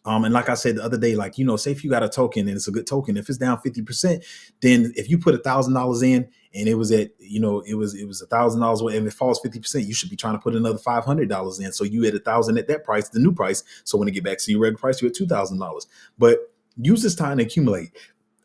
like I said the other day, like, say if you got a token and it's a good token, if it's down 50%, then if you put $1,000 in and it was at, it was $1,000, and it falls 50%, you should be trying to put another $500 in. So you at 1,000 at that price, the new price. So when it get back to your regular price, you're at $2,000. But use this time to accumulate.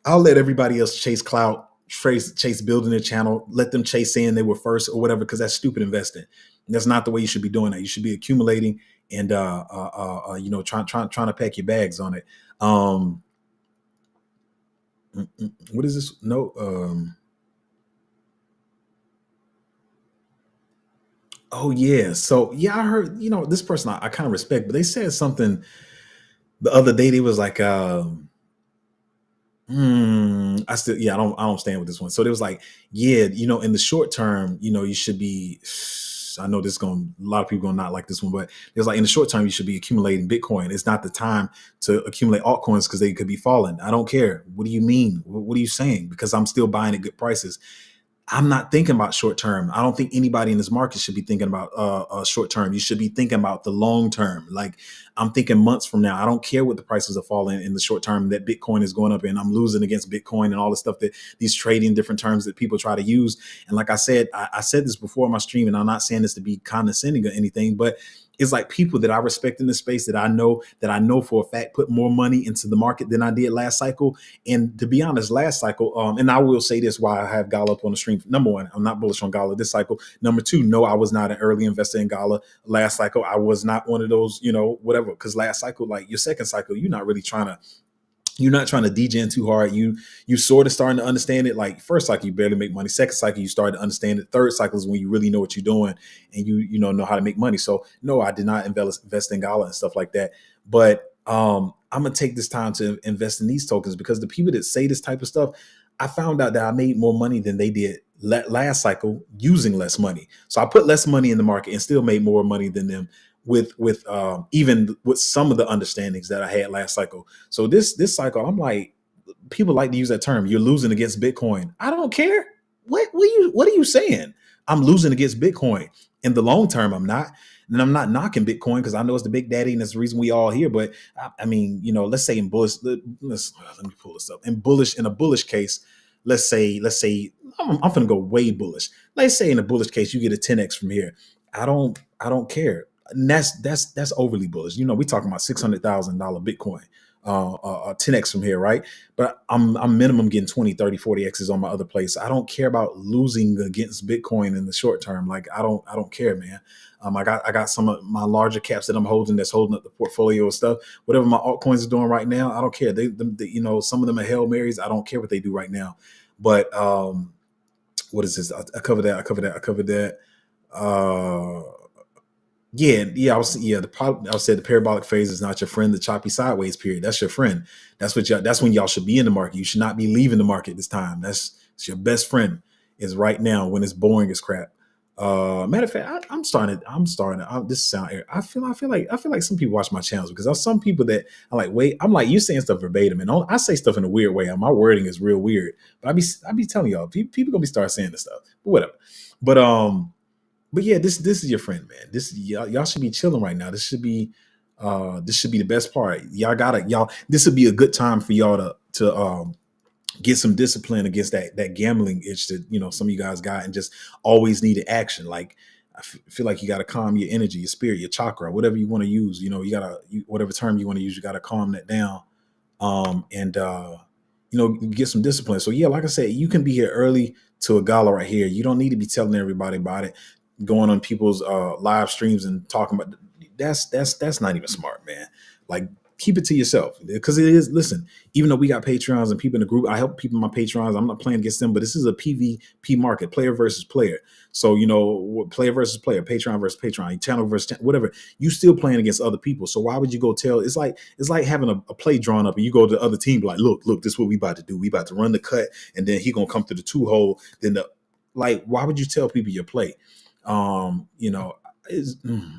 I'll let everybody else chase clout, chase building their channel, let them chase saying they were first or whatever, because that's stupid investing. That's not the way you should be doing that. You should be accumulating and trying to pack your bags on it. What is this? No. Oh yeah. So yeah, I heard. This person I kind of respect, but they said something the other day. They was like, I still, yeah, I don't stand with this one. So there was like, yeah, in the short term, you should be. I know this going a lot of people gonna not like this one, but it was like in the short term, you should be accumulating Bitcoin. It's not the time to accumulate altcoins because they could be falling. I don't care. What do you mean? What are you saying? Because I'm still buying at good prices. I'm not thinking about short term. I don't think anybody in this market should be thinking about short term. You should be thinking about the long term. Like I'm thinking months from now. I don't care what the prices are falling in the short term that Bitcoin is going up and I'm losing against Bitcoin and all the stuff that these trading different terms that people try to use. And like I said, I said this before in my stream, and I'm not saying this to be condescending or anything, but it's like people that I respect in this space that I know for a fact put more money into the market than I did last cycle. And to be honest, last cycle, and I will say this why I have Gala up on the stream. Number one, I'm not bullish on Gala this cycle. Number two, no, I was not an early investor in Gala last cycle. I was not one of those, whatever. Because last cycle, like your second cycle, you're not trying to degen too hard. You sort of starting to understand it. Like first cycle, you barely make money. Second cycle, you start to understand it. Third cycle is when you really know what you're doing and you know how to make money. So no, I did not invest in Gala and stuff like that. But I'm gonna take this time to invest in these tokens because the people that say this type of stuff, I found out that I made more money than they did last cycle using less money. So I put less money in the market and still made more money than them with even with some of the understandings that I had last cycle. So this cycle, I'm like, people like to use that term. You're losing against Bitcoin. I don't care. What are you saying? I'm losing against Bitcoin. In the long term, I'm not. And I'm not knocking Bitcoin because I know it's the big daddy and it's the reason we all here. But I mean, let's say in bullish, let me pull this up. In a bullish case, let's say I'm gonna go way bullish. Let's say in a bullish case, you get a 10x from here. I don't care. And that's overly bullish. We talking about $600,000 Bitcoin, 10x from here, right? But I'm minimum getting 20, 30, 40 X's on my other place. I don't care about losing against Bitcoin in the short term. Like I don't care, man. I got some of my larger caps that I'm holding that's holding up the portfolio and stuff. Whatever my altcoins are doing right now, I don't care. Some of them are Hail Marys. I don't care what they do right now. But what is this? I covered that. I covered that. Yeah. I said the parabolic phase is not your friend. The choppy sideways period, that's your friend. That's when y'all should be in the market. You should not be leaving the market this time. It's your best friend is right now when it's boring as crap. Matter of fact, this sound air. I feel like some people watch my channels because there's some people that are like, wait, I'm like, you saying stuff verbatim, and I say stuff in a weird way. My wording is real weird, but I be telling y'all, people gonna be start saying this stuff, but whatever. But yeah, this is your friend, man. This y'all should be chilling right now. This should be the best part. Y'all. This would be a good time for y'all to get some discipline against that gambling itch that some of you guys got and just always needed action. Like feel like you got to calm your energy, your spirit, your chakra, whatever you want to use. Whatever term you want to use, you got to calm that down. And get some discipline. So yeah, like I said, you can be here early to a gala right here. You don't need to be telling everybody about it, going on people's live streams and talking about that's not even smart, man. Like keep it to yourself because it is. Listen, even though we got Patreons and people in the group, I help people in my Patreons. I'm not playing against them, but this is a PvP market, player versus player. So player versus player, Patreon versus Patreon, channel versus channel, whatever. You still playing against other people. So why would you go tell? It's like having a play drawn up and you go to the other team like, look, this is what we about to do. We about to run the cut, and then he gonna come to the 2-hole. Then why would you tell people your play? It's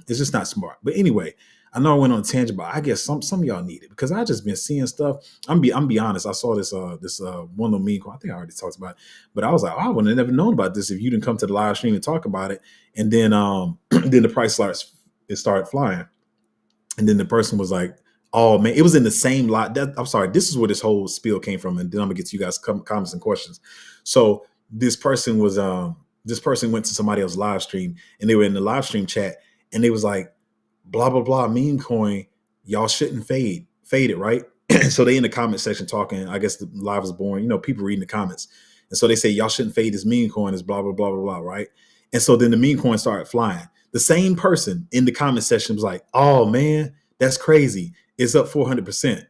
just not smart. But anyway, I know I went on a tangent, but I guess some of y'all need it because I just been seeing stuff. I'm be honest. I saw this one little meme. I think I already talked about it, but I was like, oh, I would have never known about this if you didn't come to the live stream and talk about it. And then then the price started flying, and then the person was like, oh man, it was in the same lot. I'm sorry, this is where this whole spiel came from, and then I'm gonna get to you guys comments and questions. So this person went to somebody else's live stream, and they were in the live stream chat, and they was like, blah blah blah meme coin, y'all shouldn't fade it, right? So they in the comment section talking. I guess the live was born, people reading the comments, and so they say y'all shouldn't fade this meme coin, is blah blah blah blah blah, right? And so then the meme coin started flying. The same person in the comment section was like, oh man, that's crazy, it's up 400%.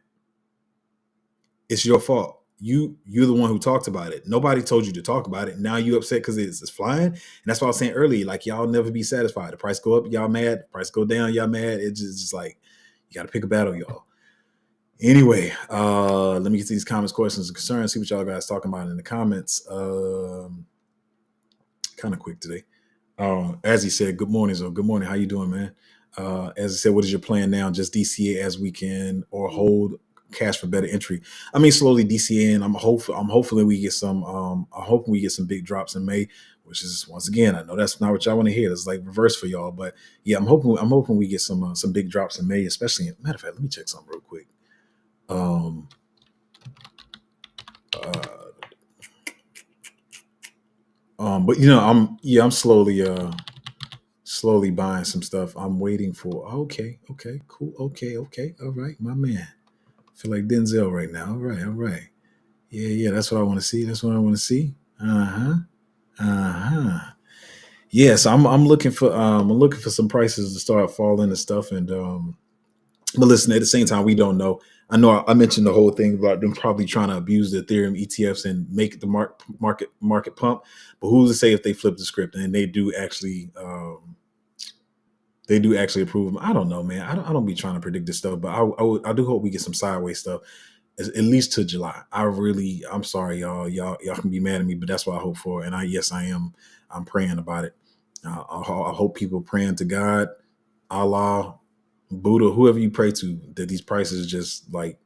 It's your fault. You're the one who talked about it. Nobody told you to talk about it. Now you upset because it's flying. And that's what I was saying earlier. Like, y'all never be satisfied. The price go up, y'all mad. The price go down, y'all mad. It's just like, you got to pick a battle, y'all. Anyway, let me get to these comments, questions, and concerns. See what y'all guys talking about in the comments. Kind of quick today. As he said, good morning, Zo. Good morning. How you doing, man? As I said, what is your plan now? Just DCA as we can, or hold cash for better entry? I mean, slowly DCA. I'm hopefully we get some. I'm hoping we get some big drops in May, which is, once again, I know that's not what y'all want to hear. It's like reverse for y'all, but yeah, I'm hoping we get some big drops in May, especially. Matter of fact, let me check something real quick. But I'm slowly buying some stuff. I'm waiting for. Okay, cool. Okay, all right, my man. Feel like Denzel right now. All right. Yeah. That's what I want to see. Yeah, so I'm looking for some prices to start falling and stuff. And but listen, at the same time, we don't know. I know I mentioned the whole thing about them probably trying to abuse the Ethereum ETFs and make the market pump. But who's to say if they flip the script and they do actually approve them? I don't know, man. I don't be trying to predict this stuff, but I do hope we get some sideways stuff at least to July. I'm sorry, y'all. Y'all can be mad at me, but that's what I hope for. And I am. I'm praying about it. I hope people praying to God, Allah, Buddha, whoever you pray to, that these prices just like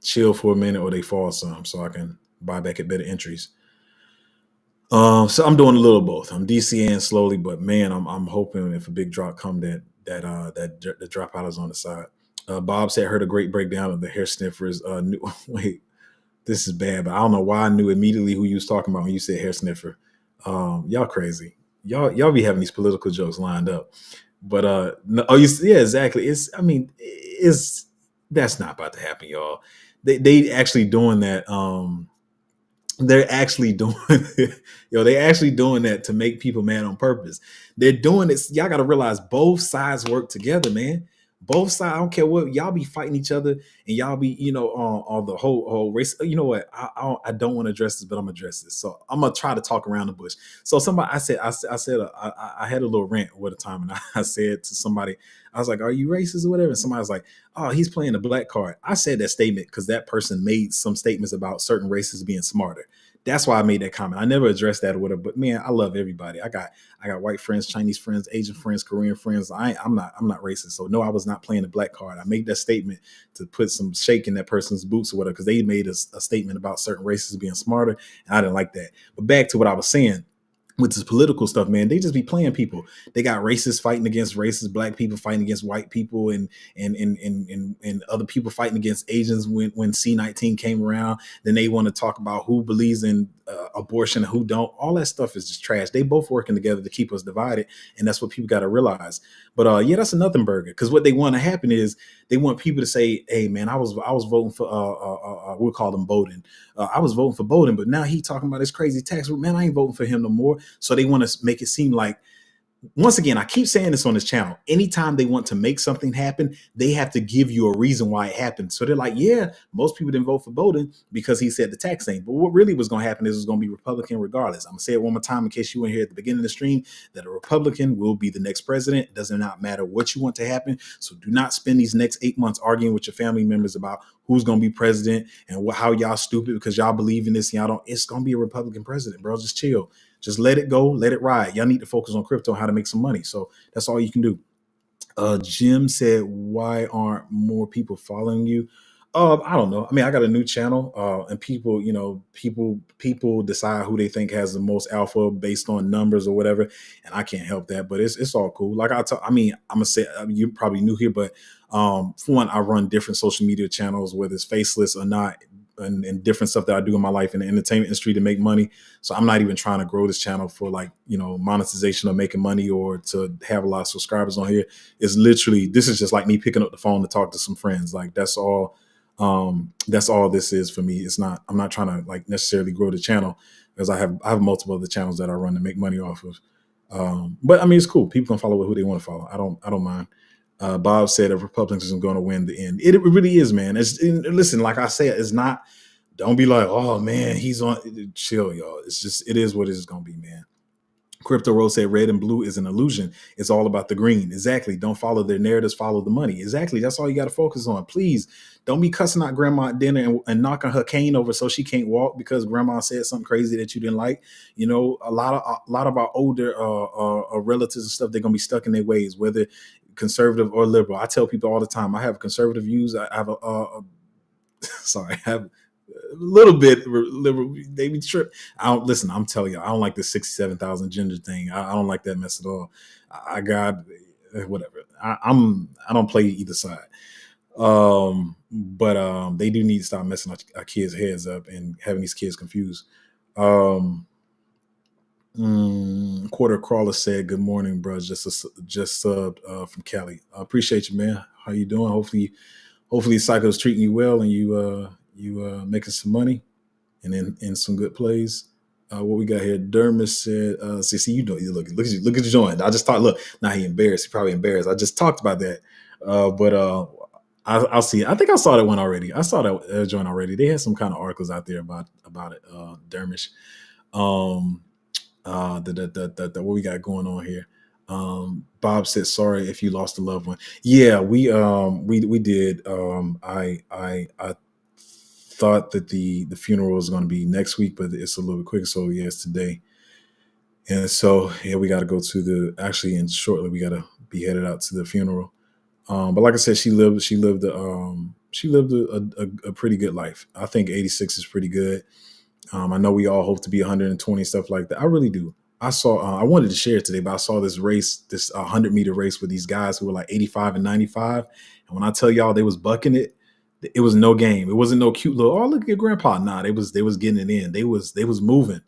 chill for a minute or they fall some, so I can buy back at better entries. So I'm doing a little of both. I'm DCAing slowly, but man, I'm hoping if a big drop come that the drop out is on the side. Bob said, heard a great breakdown of the hair sniffers. Wait, this is bad, but I don't know why I knew immediately who you was talking about when you said hair sniffer. Y'all crazy. Y'all be having these political jokes lined up. But yeah, exactly. That's not about to happen, y'all. They actually doing that. They're actually doing they're actually doing that to make people mad on purpose. They're doing this. Y'all got to realize both sides work together, man. Both sides. I don't care what y'all be fighting each other, and y'all be on the whole race. You know what? I don't want to address this, but I'm gonna address this. So I'm gonna try to talk around the bush. So I had a little rant at a time, and I said to somebody, I was like, "Are you racist or whatever?" And somebody was like, "Oh, he's playing the black card." I said that statement because that person made some statements about certain races being smarter. That's why I made that comment. I never addressed that with her, but man, I love everybody. I got white friends, Chinese friends, Asian friends, Korean friends. I'm not racist. So no, I was not playing the black card. I made that statement to put some shake in that person's boots or whatever, because they made a statement about certain races being smarter, and I didn't like that. But back to what I was saying. With this political stuff, man, they just be playing people. They got racists fighting against racists, black people fighting against white people, and other people fighting against Asians when C19 came around. Then they want to talk about who believes in abortion and who don't. All that stuff is just trash. They both working together to keep us divided, and that's what people got to realize. But yeah, that's a nothing burger, because what they want to happen is they want people to say, "Hey, man, I was voting for we'll call him Bowden. I was voting for Bowden, but now he talking about his crazy tax. Man, I ain't voting for him no more." So they want to make it seem like, once again, I keep saying this on this channel, anytime they want to make something happen, they have to give you a reason why it happened. So they're like, yeah, most people didn't vote for Bowden because he said the tax thing. But what really was going to happen is it was going to be Republican regardless. I'm going to say it one more time in case you weren't here at the beginning of the stream, that a Republican will be the next president. It does not matter what you want to happen. So do not spend these next 8 months arguing with your family members about who's going to be president and how y'all stupid because y'all believe in this and y'all don't. It's going to be a Republican president, bro. Just chill. Just let it go. Let it ride. Y'all need to focus on crypto and how to make some money. So that's all you can do. Jim said, "Why aren't more people following you?" I don't know. I mean, I got a new channel, and people, people decide who they think has the most alpha based on numbers or whatever, and I can't help that. But it's all cool. Like I mean, I'm gonna say you probably new here, but for one, I run different social media channels, whether it's faceless or not, and different stuff that I do in my life in the entertainment industry to make money. So I'm not even trying to grow this channel for like monetization or making money or to have a lot of subscribers on here. It's literally, this is just like me picking up the phone to talk to some friends. Like that's all this is for me. It's not, I'm not trying to like necessarily grow the channel because I have multiple other channels that I run to make money off of. But I mean, it's cool. People can follow who they want to follow. I don't mind. Bob said if Republicans are going to win the end. It really is, man. Listen, like I said, it's not, don't be like, oh man, he's on, chill, y'all. It's just, it is what it is going to be, man. Crypto Rose said red and blue is an illusion. It's all about the green. Exactly. Don't follow their narratives, follow the money. Exactly. That's all you got to focus on. Please don't be cussing out grandma at dinner and knocking her cane over so she can't walk because grandma said something crazy that you didn't like. A lot of our older relatives and stuff, they're gonna be stuck in their ways, whether conservative or liberal. I tell people all the time, I have conservative views. I have sorry, I have a little bit liberal. They be trip. I don't listen. I'm telling you, I don't like the 67,000 gender thing. I don't like that mess at all. I got whatever. I don't play either side. But they do need to stop messing our kids' heads up and having these kids confused. Um, Quarter Crawler said, "Good morning, bro. Just subbed from Cali. I appreciate you, man. How you doing? Hopefully, Psycho's treating you well and you making some money and in some good plays." What we got here? Dermis said, see, you know, look at you join. I just talked, look, now he embarrassed. He probably embarrassed. I just talked about that. But I'll see. I think I saw that one already. I saw that joint already. They had some kind of articles out there about it, Dermish. Um, what we got going on here. Bob said, "Sorry if you lost a loved one." Yeah, we did. I thought that the funeral was going to be next week, but it's a little bit quicker. So yeah, it's today. And so yeah, we got to go to and shortly we got to be headed out to the funeral. But like I said, she lived a pretty good life. I think 86 is pretty good. I know we all hope to be 120, stuff like that. I really do. I wanted to share it today, but I saw this race, this 100-meter race with these guys who were like 85 and 95. And when I tell y'all they was bucking it, it was no game. It wasn't no cute little, oh, look at your grandpa. Nah, they was getting it in. They was moving.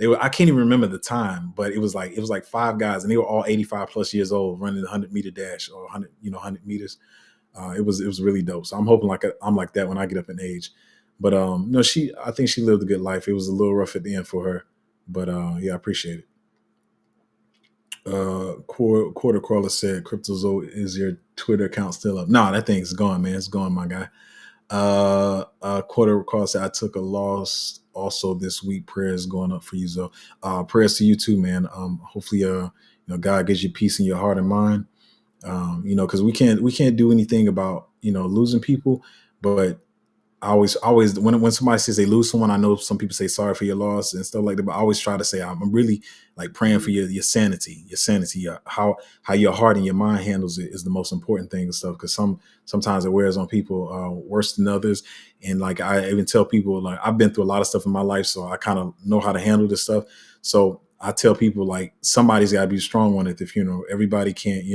I can't even remember the time, but it was like five guys and they were all 85 plus years old running the 100-meter dash or 100 meters. It was really dope. So I'm hoping I'm like that when I get up in age. But no, I think she lived a good life. It was a little rough at the end for her, but yeah, I appreciate it. Quarter Crawler said, "Cryptozo, is your Twitter account still up?" Nah, that thing's gone, man. It's gone, my guy. Quarter Crawler said, "I took a loss also this week. Prayers going up for you, Zo. Prayers to you too, man. Hopefully, God gives you peace in your heart and mind. Because we can't do anything about losing people, but I always when somebody says they lose someone, I know some people say sorry for your loss and stuff like that, but I always try to say I'm really like praying for your sanity, how your heart and your mind handles it is the most important thing and stuff. Because sometimes it wears on people worse than others, and like I even tell people like I've been through a lot of stuff in my life, so I kind of know how to handle this stuff. So I tell people like somebody's got to be the strong one at the funeral. Everybody can't.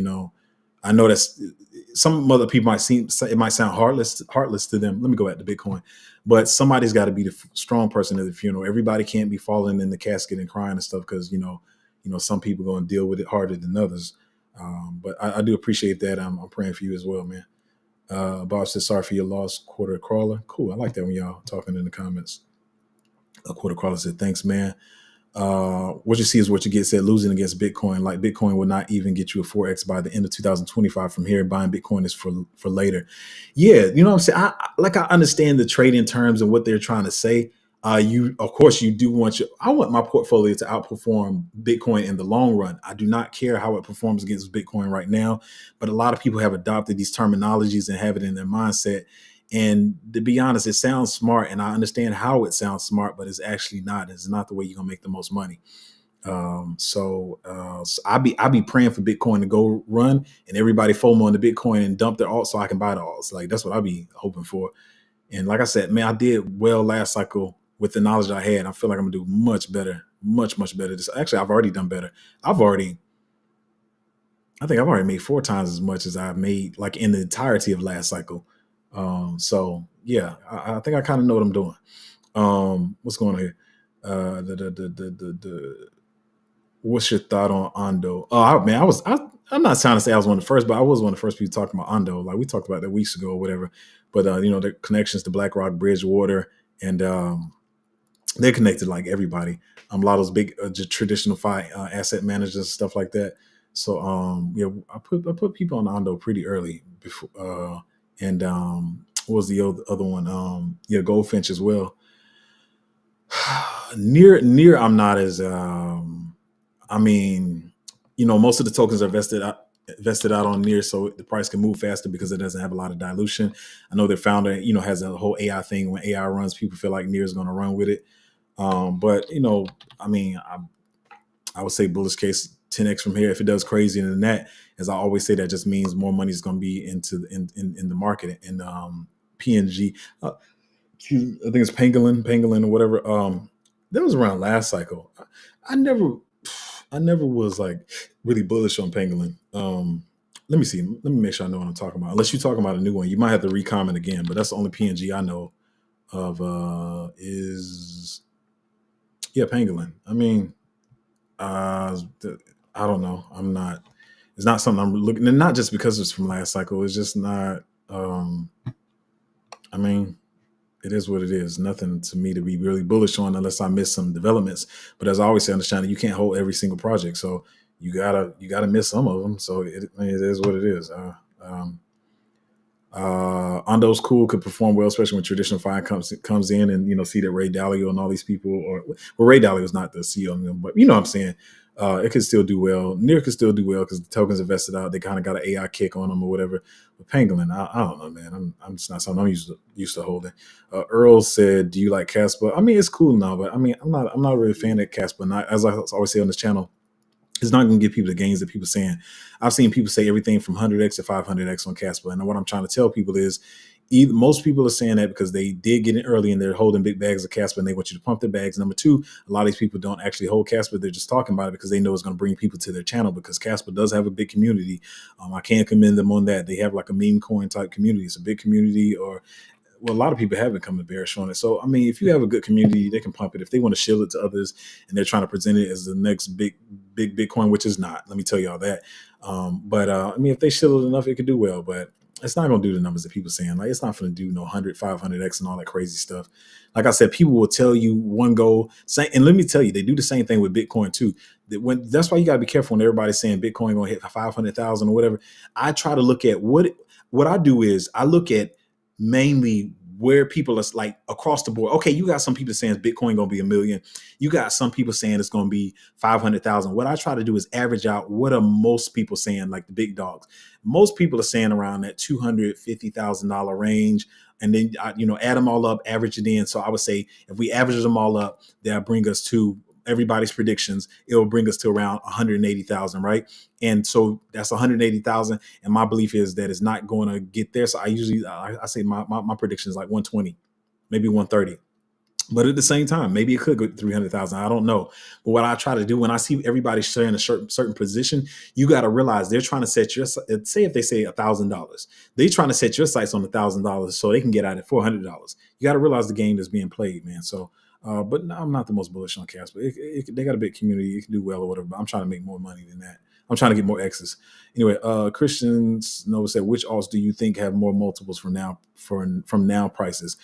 I know that's some other people it might sound heartless to them. Let me go back to Bitcoin, but somebody's got to be the strong person at the funeral. Everybody can't be falling in the casket and crying and stuff because some people going to deal with it harder than others. But I do appreciate that. I'm praying for you as well, man. Bob says sorry for your loss, Quarter Crawler. Cool. I like that when y'all talking in the comments. Quarter Crawler said thanks, man. What you see is what you get, said losing against Bitcoin. Like Bitcoin will not even get you a 4x by the end of 2025. From here, buying Bitcoin is for later. Yeah, you know what I'm saying? I understand the trading terms and what they're trying to say. Of course you do I want my portfolio to outperform Bitcoin in the long run. I do not care how it performs against Bitcoin right now, but a lot of people have adopted these terminologies and have it in their mindset. And to be honest, it sounds smart, and I understand how it sounds smart, but it's actually not. It's not the way you're gonna make the most money. So I be praying for Bitcoin to go run and everybody FOMO on the Bitcoin and dump their alt so I can buy the alts. Like that's what I be hoping for. And like I said, man, I did well last cycle with the knowledge I had. I feel like I'm gonna do much better, much better. This actually, I've already done better. I've already, I think I've already made 4 times as much as I made like in the entirety of last cycle. So yeah, I think I kind of know what I'm doing. What's going on here? The What's your thought on Ondo? Oh, man, I'm not trying to say I was one of the first, but I was one of the first people talking about Ondo. Like we talked about that weeks ago or whatever. But the connections to Black Rock, Bridgewater, and they're connected like everybody. A lot of those big traditional asset managers and stuff like that. So yeah, I put people on Ondo pretty early before, and what was the other one? Yeah, Goldfinch as well. Near, I'm not as I mean, most of the tokens are vested out on near, so the price can move faster because it doesn't have a lot of dilution. I know their founder, has a whole AI thing. When AI runs, people feel like near is going to run with it. But I mean, I would say bullish case 10x from here. If it does crazier than that, as I always say, that just means more money is going to be in the market. And PNG, I think it's Pangolin or whatever. That was around last cycle. I never, I never was like really bullish on Pangolin. Let me see. Let me make sure I know what I'm talking about. Unless you're talking about a new one, you might have to recomment again. But that's the only PNG I know of. Is Yeah, Pangolin. I mean, I don't know. I'm not. It's not something I'm looking. And not just because it's from last cycle. It's just not. I mean, it is what it is. Nothing to me to be really bullish on unless I miss some developments. But as I always say, understand that you can't hold every single project, so you gotta miss some of them. So it is what it is. Ondo's cool, could perform well, especially when traditional fire comes in, and see that Ray Dalio and all these people, or well, Ray Dalio is not the CEO of them, but you know what I'm saying. It could still do well. Near could still do well because the tokens invested out. They kind of got an AI kick on them or whatever. But Pangolin, I don't know, man. I'm just not something I'm used to holding. Earl said, "Do you like Casper?" I mean, it's cool now, but I mean, I'm not really a fan of Casper. Not as I always say on this channel, it's not going to give people the gains that people saying. I've seen people say everything from 100x to 500x on Casper, and what I'm trying to tell people is, most people are saying that because they did get in early and they're holding big bags of Casper and they want you to pump their bags. Number two, a lot of these people don't actually hold Casper; they're just talking about it because they know it's going to bring people to their channel. Because Casper does have a big community. I can't commend them on that. They have like a meme coin type community. It's a big community, or well, a lot of people have become bearish on it. So, I mean, if you have a good community, they can pump it. If they want to shill it to others and they're trying to present it as the next big Bitcoin, which is not, let me tell y'all that. But I mean, if they shill it enough, it could do well, but it's not going to do the numbers that people saying. Like, it's not going to do no 100, 500x and all that crazy stuff. Like I said, people will tell you one goal. And let me tell you, they do the same thing with Bitcoin too. That's why you got to be careful when everybody's saying Bitcoin going to hit 500,000 or whatever. I try to look at what I do is I look at mainly where people are like across the board. Okay, you got some people saying Bitcoin gonna be a million. You got some people saying it's gonna be 500,000. What I try to do is average out what are most people saying, like the big dogs. Most people are saying around that $250,000 range, and then add them all up, average it in. So I would say if we average them all up, that'll bring us to everybody's predictions. It will bring us to around 180,000, right? And so that's 180,000. And my belief is that it's not going to get there. So I say my prediction is like 120, maybe 130. But at the same time, maybe it could go to 300,000. I don't know. But what I try to do when I see everybody sharing a certain position, you got to realize they're trying to set your, say if they say $1,000, they're trying to set your sights on $1,000 so they can get out at $400. You got to realize the game that's being played, man. So, but no, I'm not the most bullish on Casper. They got a big community. It can do well or whatever, but I'm trying to make more money than that. I'm trying to get more X's. Anyway, Christians Nova said, which alts do you think have more multiples from now prices?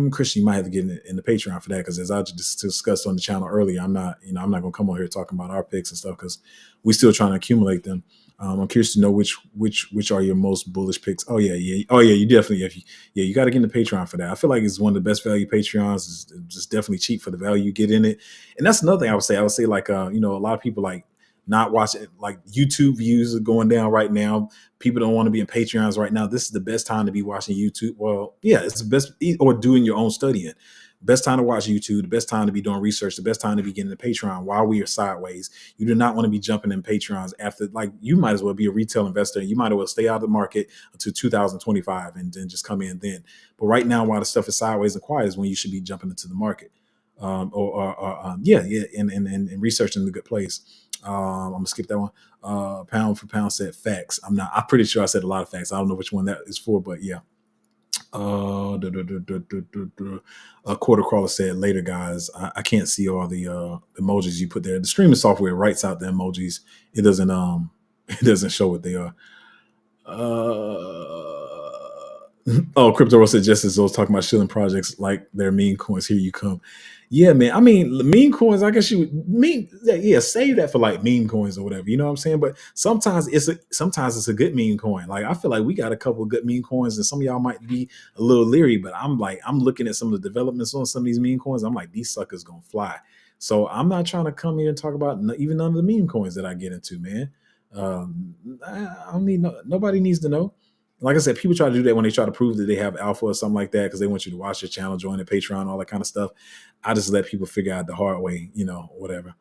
Christian, you might have to get in the Patreon for that, because as I just discussed on the channel earlier, I'm not going to come on here talking about our picks and stuff because we're still trying to accumulate them. I'm curious to know which are your most bullish picks. Oh yeah. You definitely, you got to get in the Patreon for that. I feel like it's one of the best value Patreons. It's just definitely cheap for the value you get in it. And that's another thing I would say. Like, a lot of people like not watching. Like YouTube views are going down right now. People don't want to be in Patreons right now. This is the best time to be watching YouTube. Well, yeah, it's the best, or doing your own studying. Best time to watch YouTube, the best time to be doing research, the best time to be getting the Patreon while we are sideways. You do not want to be jumping in Patreons after, like, you might as well be a retail investor. You might as well stay out of the market until 2025 and then just come in then. But right now, while the stuff is sideways and quiet, is when you should be jumping into the market. And researching the good place. I'm gonna skip that one. Pound for pound said facts. I'm pretty sure I said a lot of facts. I don't know which one that is for, but yeah. A quarter crawler said later, guys. I can't see all the emojis you put there. The streaming software writes out the emojis. It doesn't it doesn't show what they are. Oh, Crypto Roll said just as those talking about shilling projects like they're meme coins. Here you come. Yeah, man. I mean, meme coins, I guess you meme, yeah, save that for like meme coins or whatever. You know what I'm saying? But sometimes it's a good meme coin. Like, I feel like we got a couple of good meme coins, and some of y'all might be a little leery, but I'm looking at some of the developments on some of these meme coins. I'm like, these suckers gonna fly. So I'm not trying to come here and talk about even none of the meme coins that I get into, man. I don't need nobody needs to know. Like I said, people try to do that when they try to prove that they have alpha or something like that, because they want you to watch your channel, join the Patreon, all that kind of stuff. I just let people figure out the hard way, whatever.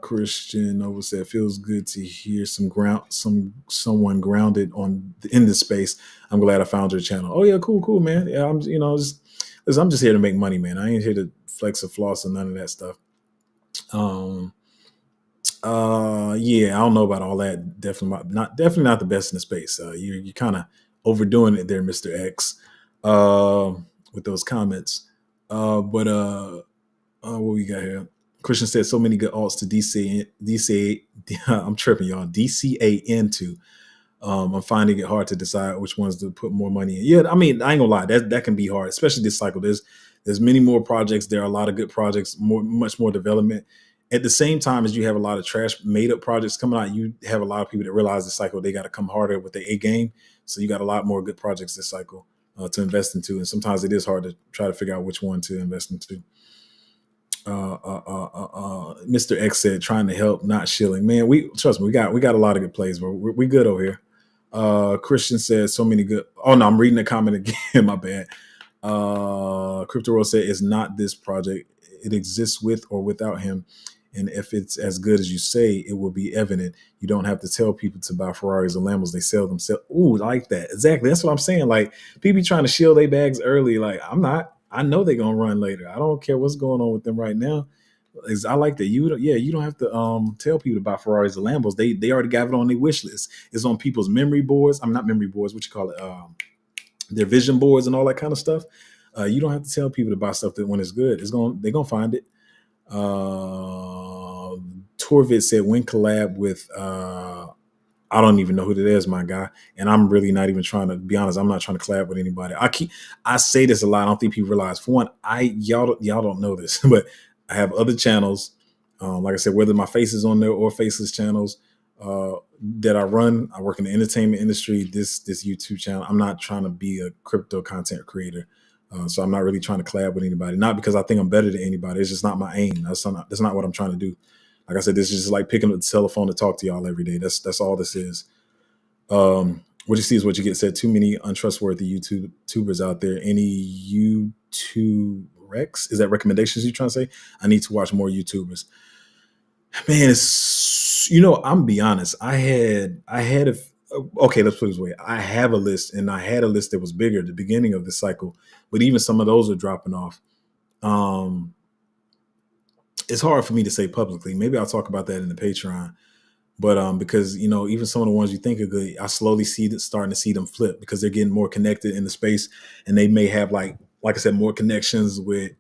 Christian Nova said, feels good to hear someone grounded in this space. I'm glad I found your channel. Oh yeah, cool, man. Yeah, I'm just here to make money, man. I ain't here to flex or floss or none of that stuff. Yeah, I don't know about all that. Definitely not the best in the space. You're kind of overdoing it there, Mr. X, with those comments. But what we got here? Christian said so many good alts to DCA. I'm tripping, y'all. DCA into. I'm finding it hard to decide which ones to put more money in. Yeah, I mean, I ain't gonna lie, that can be hard, especially this cycle. There's many more projects. There are a lot of good projects, much more development. At the same time as you have a lot of trash made up projects coming out, you have a lot of people that realize this cycle they got to come harder with the A game. So you got a lot more good projects this cycle to invest into, and sometimes it is hard to try to figure out which one to invest into. Mr. X said, trying to help, not shilling. Man, trust me, we got a lot of good plays, but we good over here. Christian said, so many good. Oh no, I'm reading the comment again. My bad. Crypto World said, it's not this project. It exists with or without him. And if it's as good as you say, it will be evident. You don't have to tell people to buy Ferraris or Lambos. They sell themselves. Ooh, like that. Exactly. That's what I'm saying. Like, people trying to shield their bags early. Like, I'm not. I know they're going to run later. I don't care what's going on with them right now. I like that. You don't have to tell people to buy Ferraris or Lambos. They already got it on their wish list. It's on people's memory boards. I'm not memory boards. What you call it? Their vision boards and all that kind of stuff. You don't have to tell people to buy stuff that when it's good, they're gonna find it. Torvid said, when collab with I don't even know who that is, my guy, and I'm really not even trying to be honest. I'm not trying to collab with anybody. I say this a lot. I don't think people realize. For one, y'all don't know this, but I have other channels. Like I said, whether my face is on there or faceless channels that I run. I work in the entertainment industry. This YouTube channel, I'm not trying to be a crypto content creator. So I'm not really trying to collab with anybody. Not because I think I'm better than anybody. It's just not my aim. That's not what I'm trying to do. Like I said, this is just like picking up the telephone to talk to y'all every day. That's all this is. What you see is what you get. Said, too many untrustworthy YouTubers out there. Any YouTube Rex? Is that recommendations you're trying to say? I need to watch more YouTubers. Man, I'm gonna be honest. Okay, let's put it this way. I have a list, and I had a list that was bigger at the beginning of the cycle, but even some of those are dropping off. It's hard for me to say publicly. Maybe I'll talk about that in the Patreon. But because even some of the ones you think are good, I slowly starting to see them flip because they're getting more connected in the space, and they may have like I said, more connections with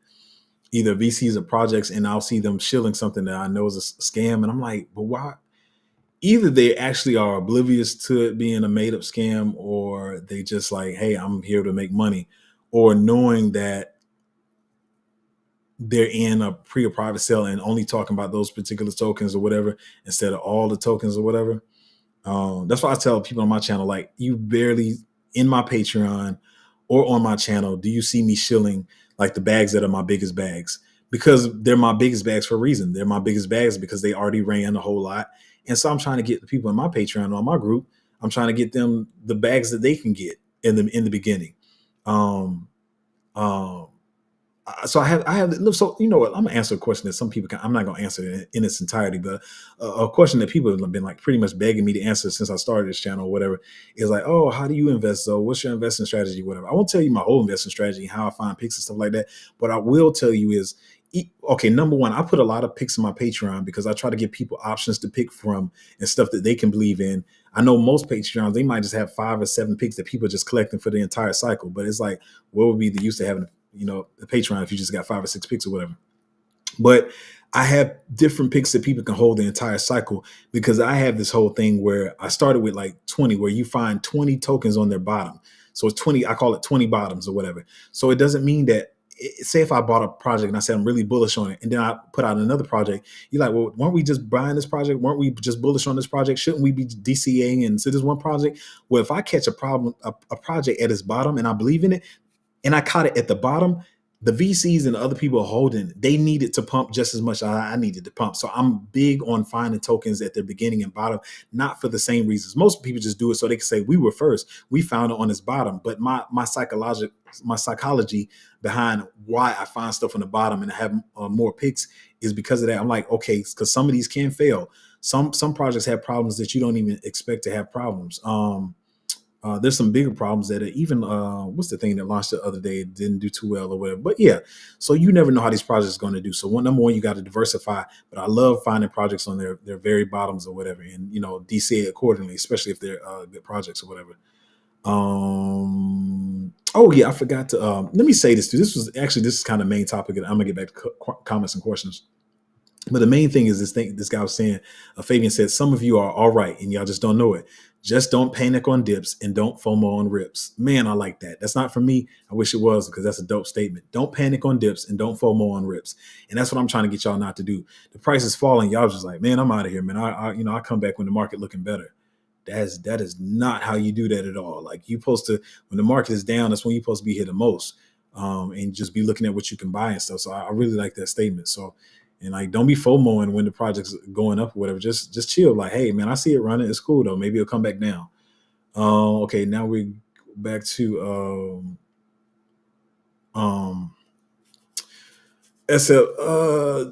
either VCs or projects, and I'll see them shilling something that I know is a scam, and I'm like, but why? Either they actually are oblivious to it being a made up scam, or they just like, hey, I'm here to make money, or knowing that they're in a pre or private sale and only talking about those particular tokens or whatever instead of all the tokens or whatever. That's why I tell people on my channel, like, you barely in my Patreon or on my channel do you see me shilling like the bags that are my biggest bags, because they're my biggest bags for a reason. They're my biggest bags because they already ran a whole lot. And so I'm trying to get the people in my Patreon, on my group, I'm trying to get them the bags that they can get in the beginning. Um, um, so I have so you know what, I'm gonna answer a question that some people can, I'm not gonna answer it in its entirety, but a question that people have been like pretty much begging me to answer since I started this channel or whatever is like, oh, how do you invest? So what's your investment strategy, whatever. I won't tell you my whole investment strategy, how I find picks and stuff like that. What I will tell you is, okay, number one, I put a lot of picks in my Patreon because I try to give people options to pick from and stuff that they can believe in. I know most Patreons, they might just have 5 or 7 picks that people are just collecting for the entire cycle, but it's like, what would be the use of having the Patreon if you just got 5 or 6 picks or whatever. But I have different picks that people can hold the entire cycle because I have this whole thing where I started with like 20, where you find 20 tokens on their bottom. So it's 20, I call it 20 bottoms or whatever. So it doesn't mean that, say if I bought a project and I said I'm really bullish on it, and then I put out another project, you're like, well, weren't we just buying this project? Weren't we just bullish on this project? Shouldn't we be DCAing and so this one project? Well, if I catch a project at its bottom and I believe in it, and I caught it at the bottom, the VCs and the other people holding, they needed to pump just as much as I needed to pump. So I'm big on finding tokens at their beginning and bottom, not for the same reasons. Most people just do it so they can say, we were first, we found it on its bottom. But my psychology behind why I find stuff on the bottom and have more picks is because of that. I'm like, okay, because some of these can fail. Some projects have problems that you don't even expect to have problems. There's some bigger problems that are even what's the thing that launched the other day, it didn't do too well or whatever. But yeah, so you never know how these projects are going to do. So number one, you got to diversify. But I love finding projects on their very bottoms or whatever, and DC accordingly, especially if they're good projects or whatever. Oh yeah, I forgot to let me say this too. This is kind of main topic, and I'm gonna get back to comments and questions. But the main thing is this thing this guy was saying, Fabian said, some of you are all right and y'all just don't know it. Just don't panic on dips and don't FOMO on rips. Man, I like that. That's not for me. I wish it was, because that's a dope statement. Don't panic on dips and don't FOMO on rips. And that's what I'm trying to get y'all not to do. The price is falling. Y'all just like, man, I'm out of here, man. I come back when the market looking better. That is not how you do that at all. Like, you supposed to, when the market is down, that's when you're supposed to be here the most, and just be looking at what you can buy and stuff. So I really like that statement. So, and like, don't be FOMOing when the project's going up or whatever. Just chill. Like, hey man, I see it running. It's cool though. Maybe it'll come back down. Okay, now we back to SL I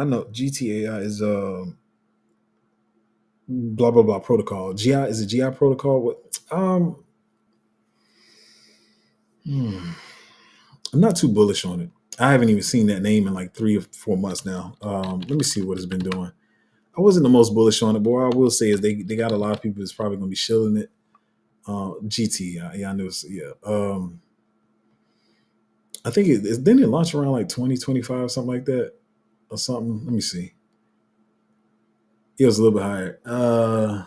know GTAI is blah blah blah protocol. GI is a GI protocol. What I'm not too bullish on it. I haven't even seen that name in like 3 or 4 months now. Let me see what it's been doing. I wasn't the most bullish on it, but what I will say is they got a lot of people that's probably going to be shilling it. GT, yeah, I knew. I think didn't it launch around like 2025, something like that, or something. Let me see. It was a little bit higher. I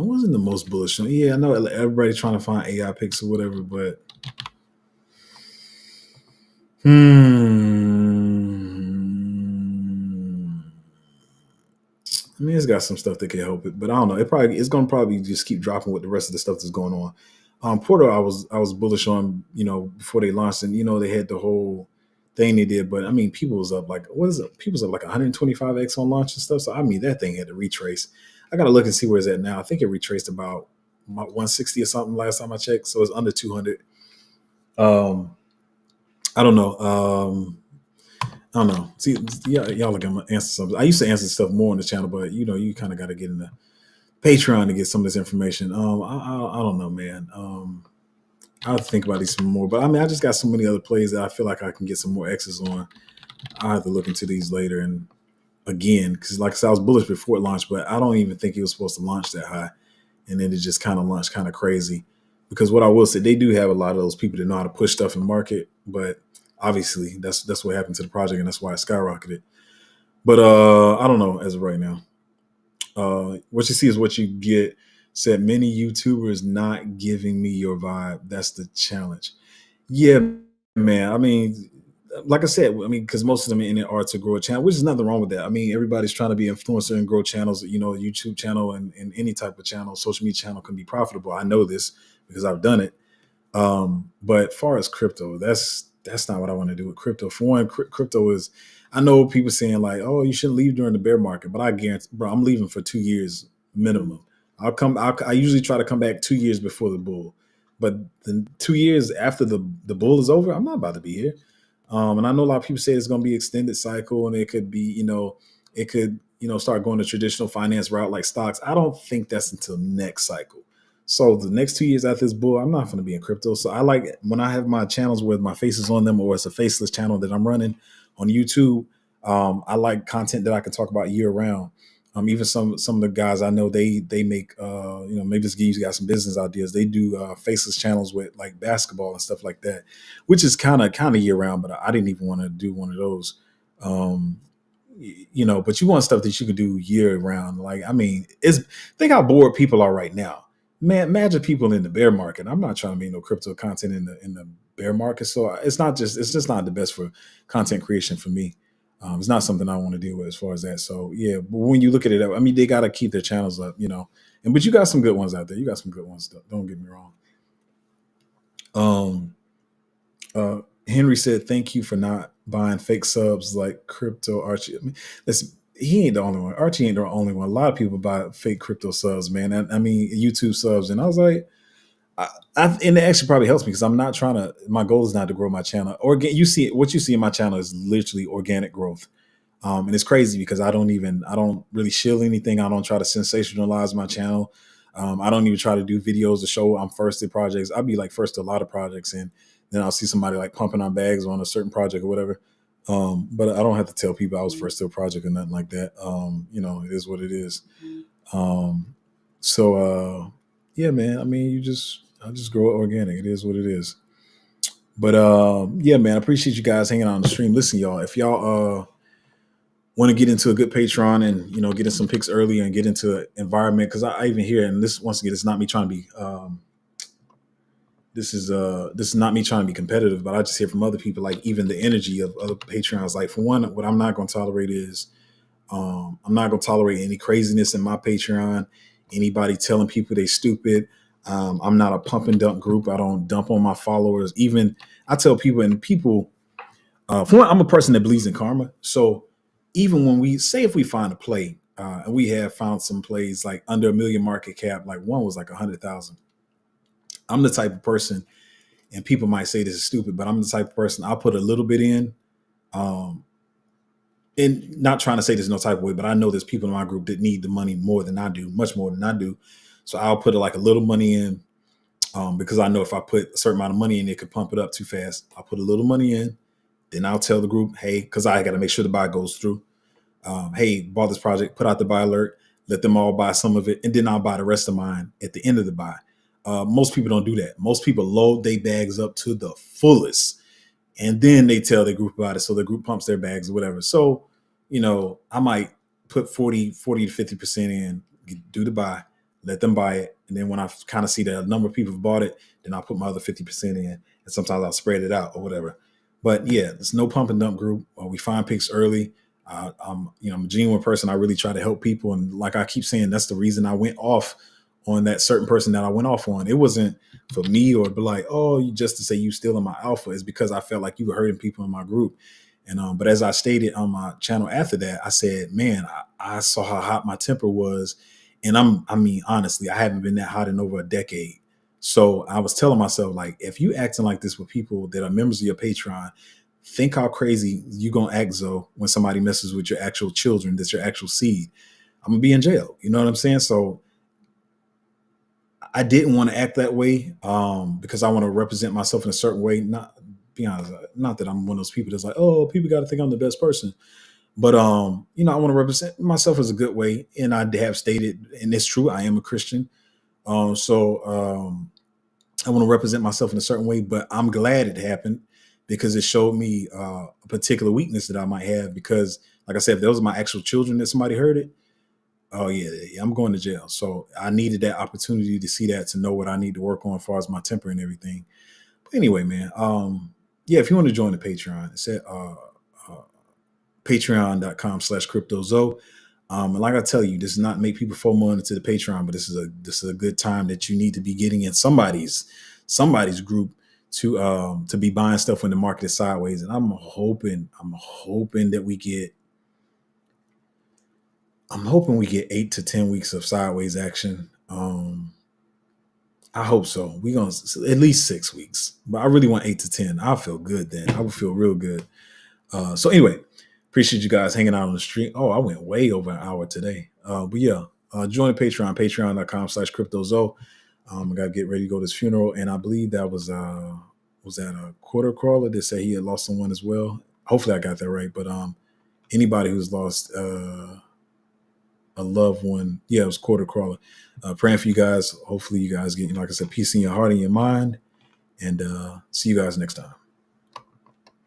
wasn't the most bullish on. Yeah, I know everybody's trying to find AI picks or whatever, but I mean, it's got some stuff that can help it, but I don't know. It's gonna probably just keep dropping with the rest of the stuff that's going on. Porter, I was bullish on, before they launched, and they had the whole thing they did, but I mean, people was up like, what is it? People's up like 125x on launch and stuff. So I mean, that thing had to retrace. I gotta look and see where it's at now. I think it retraced about 160 or something last time I checked, so it's under 200. I don't know. I don't know. See, y'all are gonna answer something. I used to answer stuff more on the channel, but you kind of got to get in the Patreon to get some of this information. I don't know, man. I'll think about these some more. But I mean, I just got so many other plays that I feel like I can get some more X's on. I'll have to look into these later. And again, because like I said, I was bullish before it launched, but I don't even think it was supposed to launch that high. And then it just kind of launched kind of crazy. Because what I will say, they do have a lot of those people that know how to push stuff in market, but obviously that's what happened to the project, and that's why it skyrocketed. But I don't know as of right now. What you see is what you get. Said many YouTubers not giving me your vibe. That's the challenge. Yeah, man. I mean, like I said, because most of them in it are to grow a channel, which is nothing wrong with that. I mean, everybody's trying to be influencer and grow channels. YouTube channel and any type of channel, social media channel can be profitable. I know this because I've done it. But far as crypto, that's not what I want to do with crypto. For one, crypto is. I know people saying like, "Oh, you shouldn't leave during the bear market," but I guarantee, bro, I'm leaving for 2 years minimum. I'll come. I usually try to come back 2 years before the bull, but the 2 years after the bull is over, I'm not about to be here. And I know a lot of people say it's going to be extended cycle, and it could be, it could, start going the traditional finance route like stocks. I don't think that's until next cycle. So the next 2 years after this bull, I'm not going to be in crypto. So I like when I have my channels with my faces on them, or it's a faceless channel that I'm running on YouTube. I like content that I can talk about year round. Even some of the guys I know, they make maybe just give you guys some business ideas. They do faceless channels with like basketball and stuff like that, which is kind of year round. But I didn't even want to do one of those. Um, but you want stuff that you can do year round. Like, I mean, it's think how bored people are right now. Man, imagine people in the bear market. I'm not trying to make no crypto content in the bear market. So it's just not the best for content creation for me. It's not something I want to deal with as far as that. So yeah, but when you look at it, I mean, they got to keep their channels up, and but you got some good ones out there. You got some good ones. Don't get me wrong. Um, Henry said, "Thank you for not buying fake subs like crypto Archie." I mean, he ain't the only one. Archie ain't the only one. A lot of people buy fake crypto subs, man. I mean, YouTube subs, and I was like, and it actually probably helps me because I'm not trying to. My goal is not to grow my channel. You see what you see in my channel is literally organic growth. And it's crazy because I don't really shill anything. I don't try to sensationalize my channel. I don't even try to do videos to show I'm first in projects. I'll be like first to a lot of projects, and then I'll see somebody like pumping on bags on a certain project or whatever. But I don't have to tell people I was first to a project or nothing like that. It is what it is. Um, yeah, man. I mean, I just grow it organic. It is what it is. But yeah, man, I appreciate you guys hanging out on the stream. Listen, y'all, if y'all want to get into a good Patreon and get in some picks early and get into environment, because I even hear, and this once again, it's not me trying to be this is not me trying to be competitive, but I just hear from other people like even the energy of other Patreons. Like for one, what I'm not going to tolerate is I'm not going to tolerate any craziness in my Patreon. Anybody telling people they stupid. I'm not a pump and dump group. I don't dump on my followers. Even I tell people, and people for one, I'm a person that believes in karma. So even when if we find a play, and we have found some plays like under 1 million market cap, like one was like 100,000. I'm the type of person, and people might say this is stupid, but I'm the type of person I'll put a little bit in. Um, and not trying to say there's no type of way, but I know there's people in my group that need the money more than I do, much more than I do. So I'll put like a little money in, because I know if I put a certain amount of money in, it could pump it up too fast. I'll put a little money in, then I'll tell the group, hey, because I got to make sure the buy goes through. Hey, bought this project, put out the buy alert, let them all buy some of it, and then I'll buy the rest of mine at the end of the buy. Most people don't do that. Most people load their bags up to the fullest, and then they tell their group about it. So the group pumps their bags or whatever. So, I might put 40 to 50% in, do the buy, let them buy it. And then when I kind of see that a number of people have bought it, then I'll put my other 50% in. And sometimes I'll spread it out or whatever. But yeah, it's no pump and dump group. We find picks early. I'm a genuine person. I really try to help people. And like I keep saying, that's the reason I went off on that certain person that I went off on. It wasn't for me or be like, oh, you just to say you stealing my alpha. It's because I felt like you were hurting people in my group. And but as I stated on my channel after that, I said, man, I saw how hot my temper was. And I mean, honestly, I haven't been that hot in over a decade. So I was telling myself, like, if you acting like this with people that are members of your Patreon, think how crazy you gonna act, Zoe, when somebody messes with your actual children, that's your actual seed. I'm gonna be in jail. You know what I'm saying? So I didn't want to act that way, because I want to represent myself in a certain way. Not be honest, not that I'm one of those people that's like, oh, people got to think I'm the best person. But I want to represent myself as a good way, and I have stated, and it's true, I am a Christian. So I want to represent myself in a certain way. But I'm glad it happened because it showed me a particular weakness that I might have. Because, like I said, if those are my actual children that somebody heard it, oh yeah, I'm going to jail. So I needed that opportunity to see that, to know what I need to work on as far as my temper and everything. But anyway, man, yeah, if you want to join the Patreon, it's at patreon.com/cryptozo. And like I tell you, this does not make people FOMO into the Patreon, but this is a good time that you need to be getting in somebody's somebody's group to be buying stuff when the market is sideways. And I'm hoping that we get 8 to 10 weeks of sideways action. I hope so. We're going to at least 6 weeks, but I really want 8 to 10. I'll feel good then. I would feel real good. So anyway, appreciate you guys hanging out on the stream. Oh, I went way over an hour today. But yeah, join the Patreon, patreon.com/cryptozo. I got to get ready to go to this funeral. And I believe that was that a quarter crawler that said he had lost someone as well. Hopefully I got that right. But anybody who's lost a loved one, yeah, it was quarter crawler. Praying for you guys. Hopefully you guys get, like I said, peace in your heart and your mind. And see you guys next time.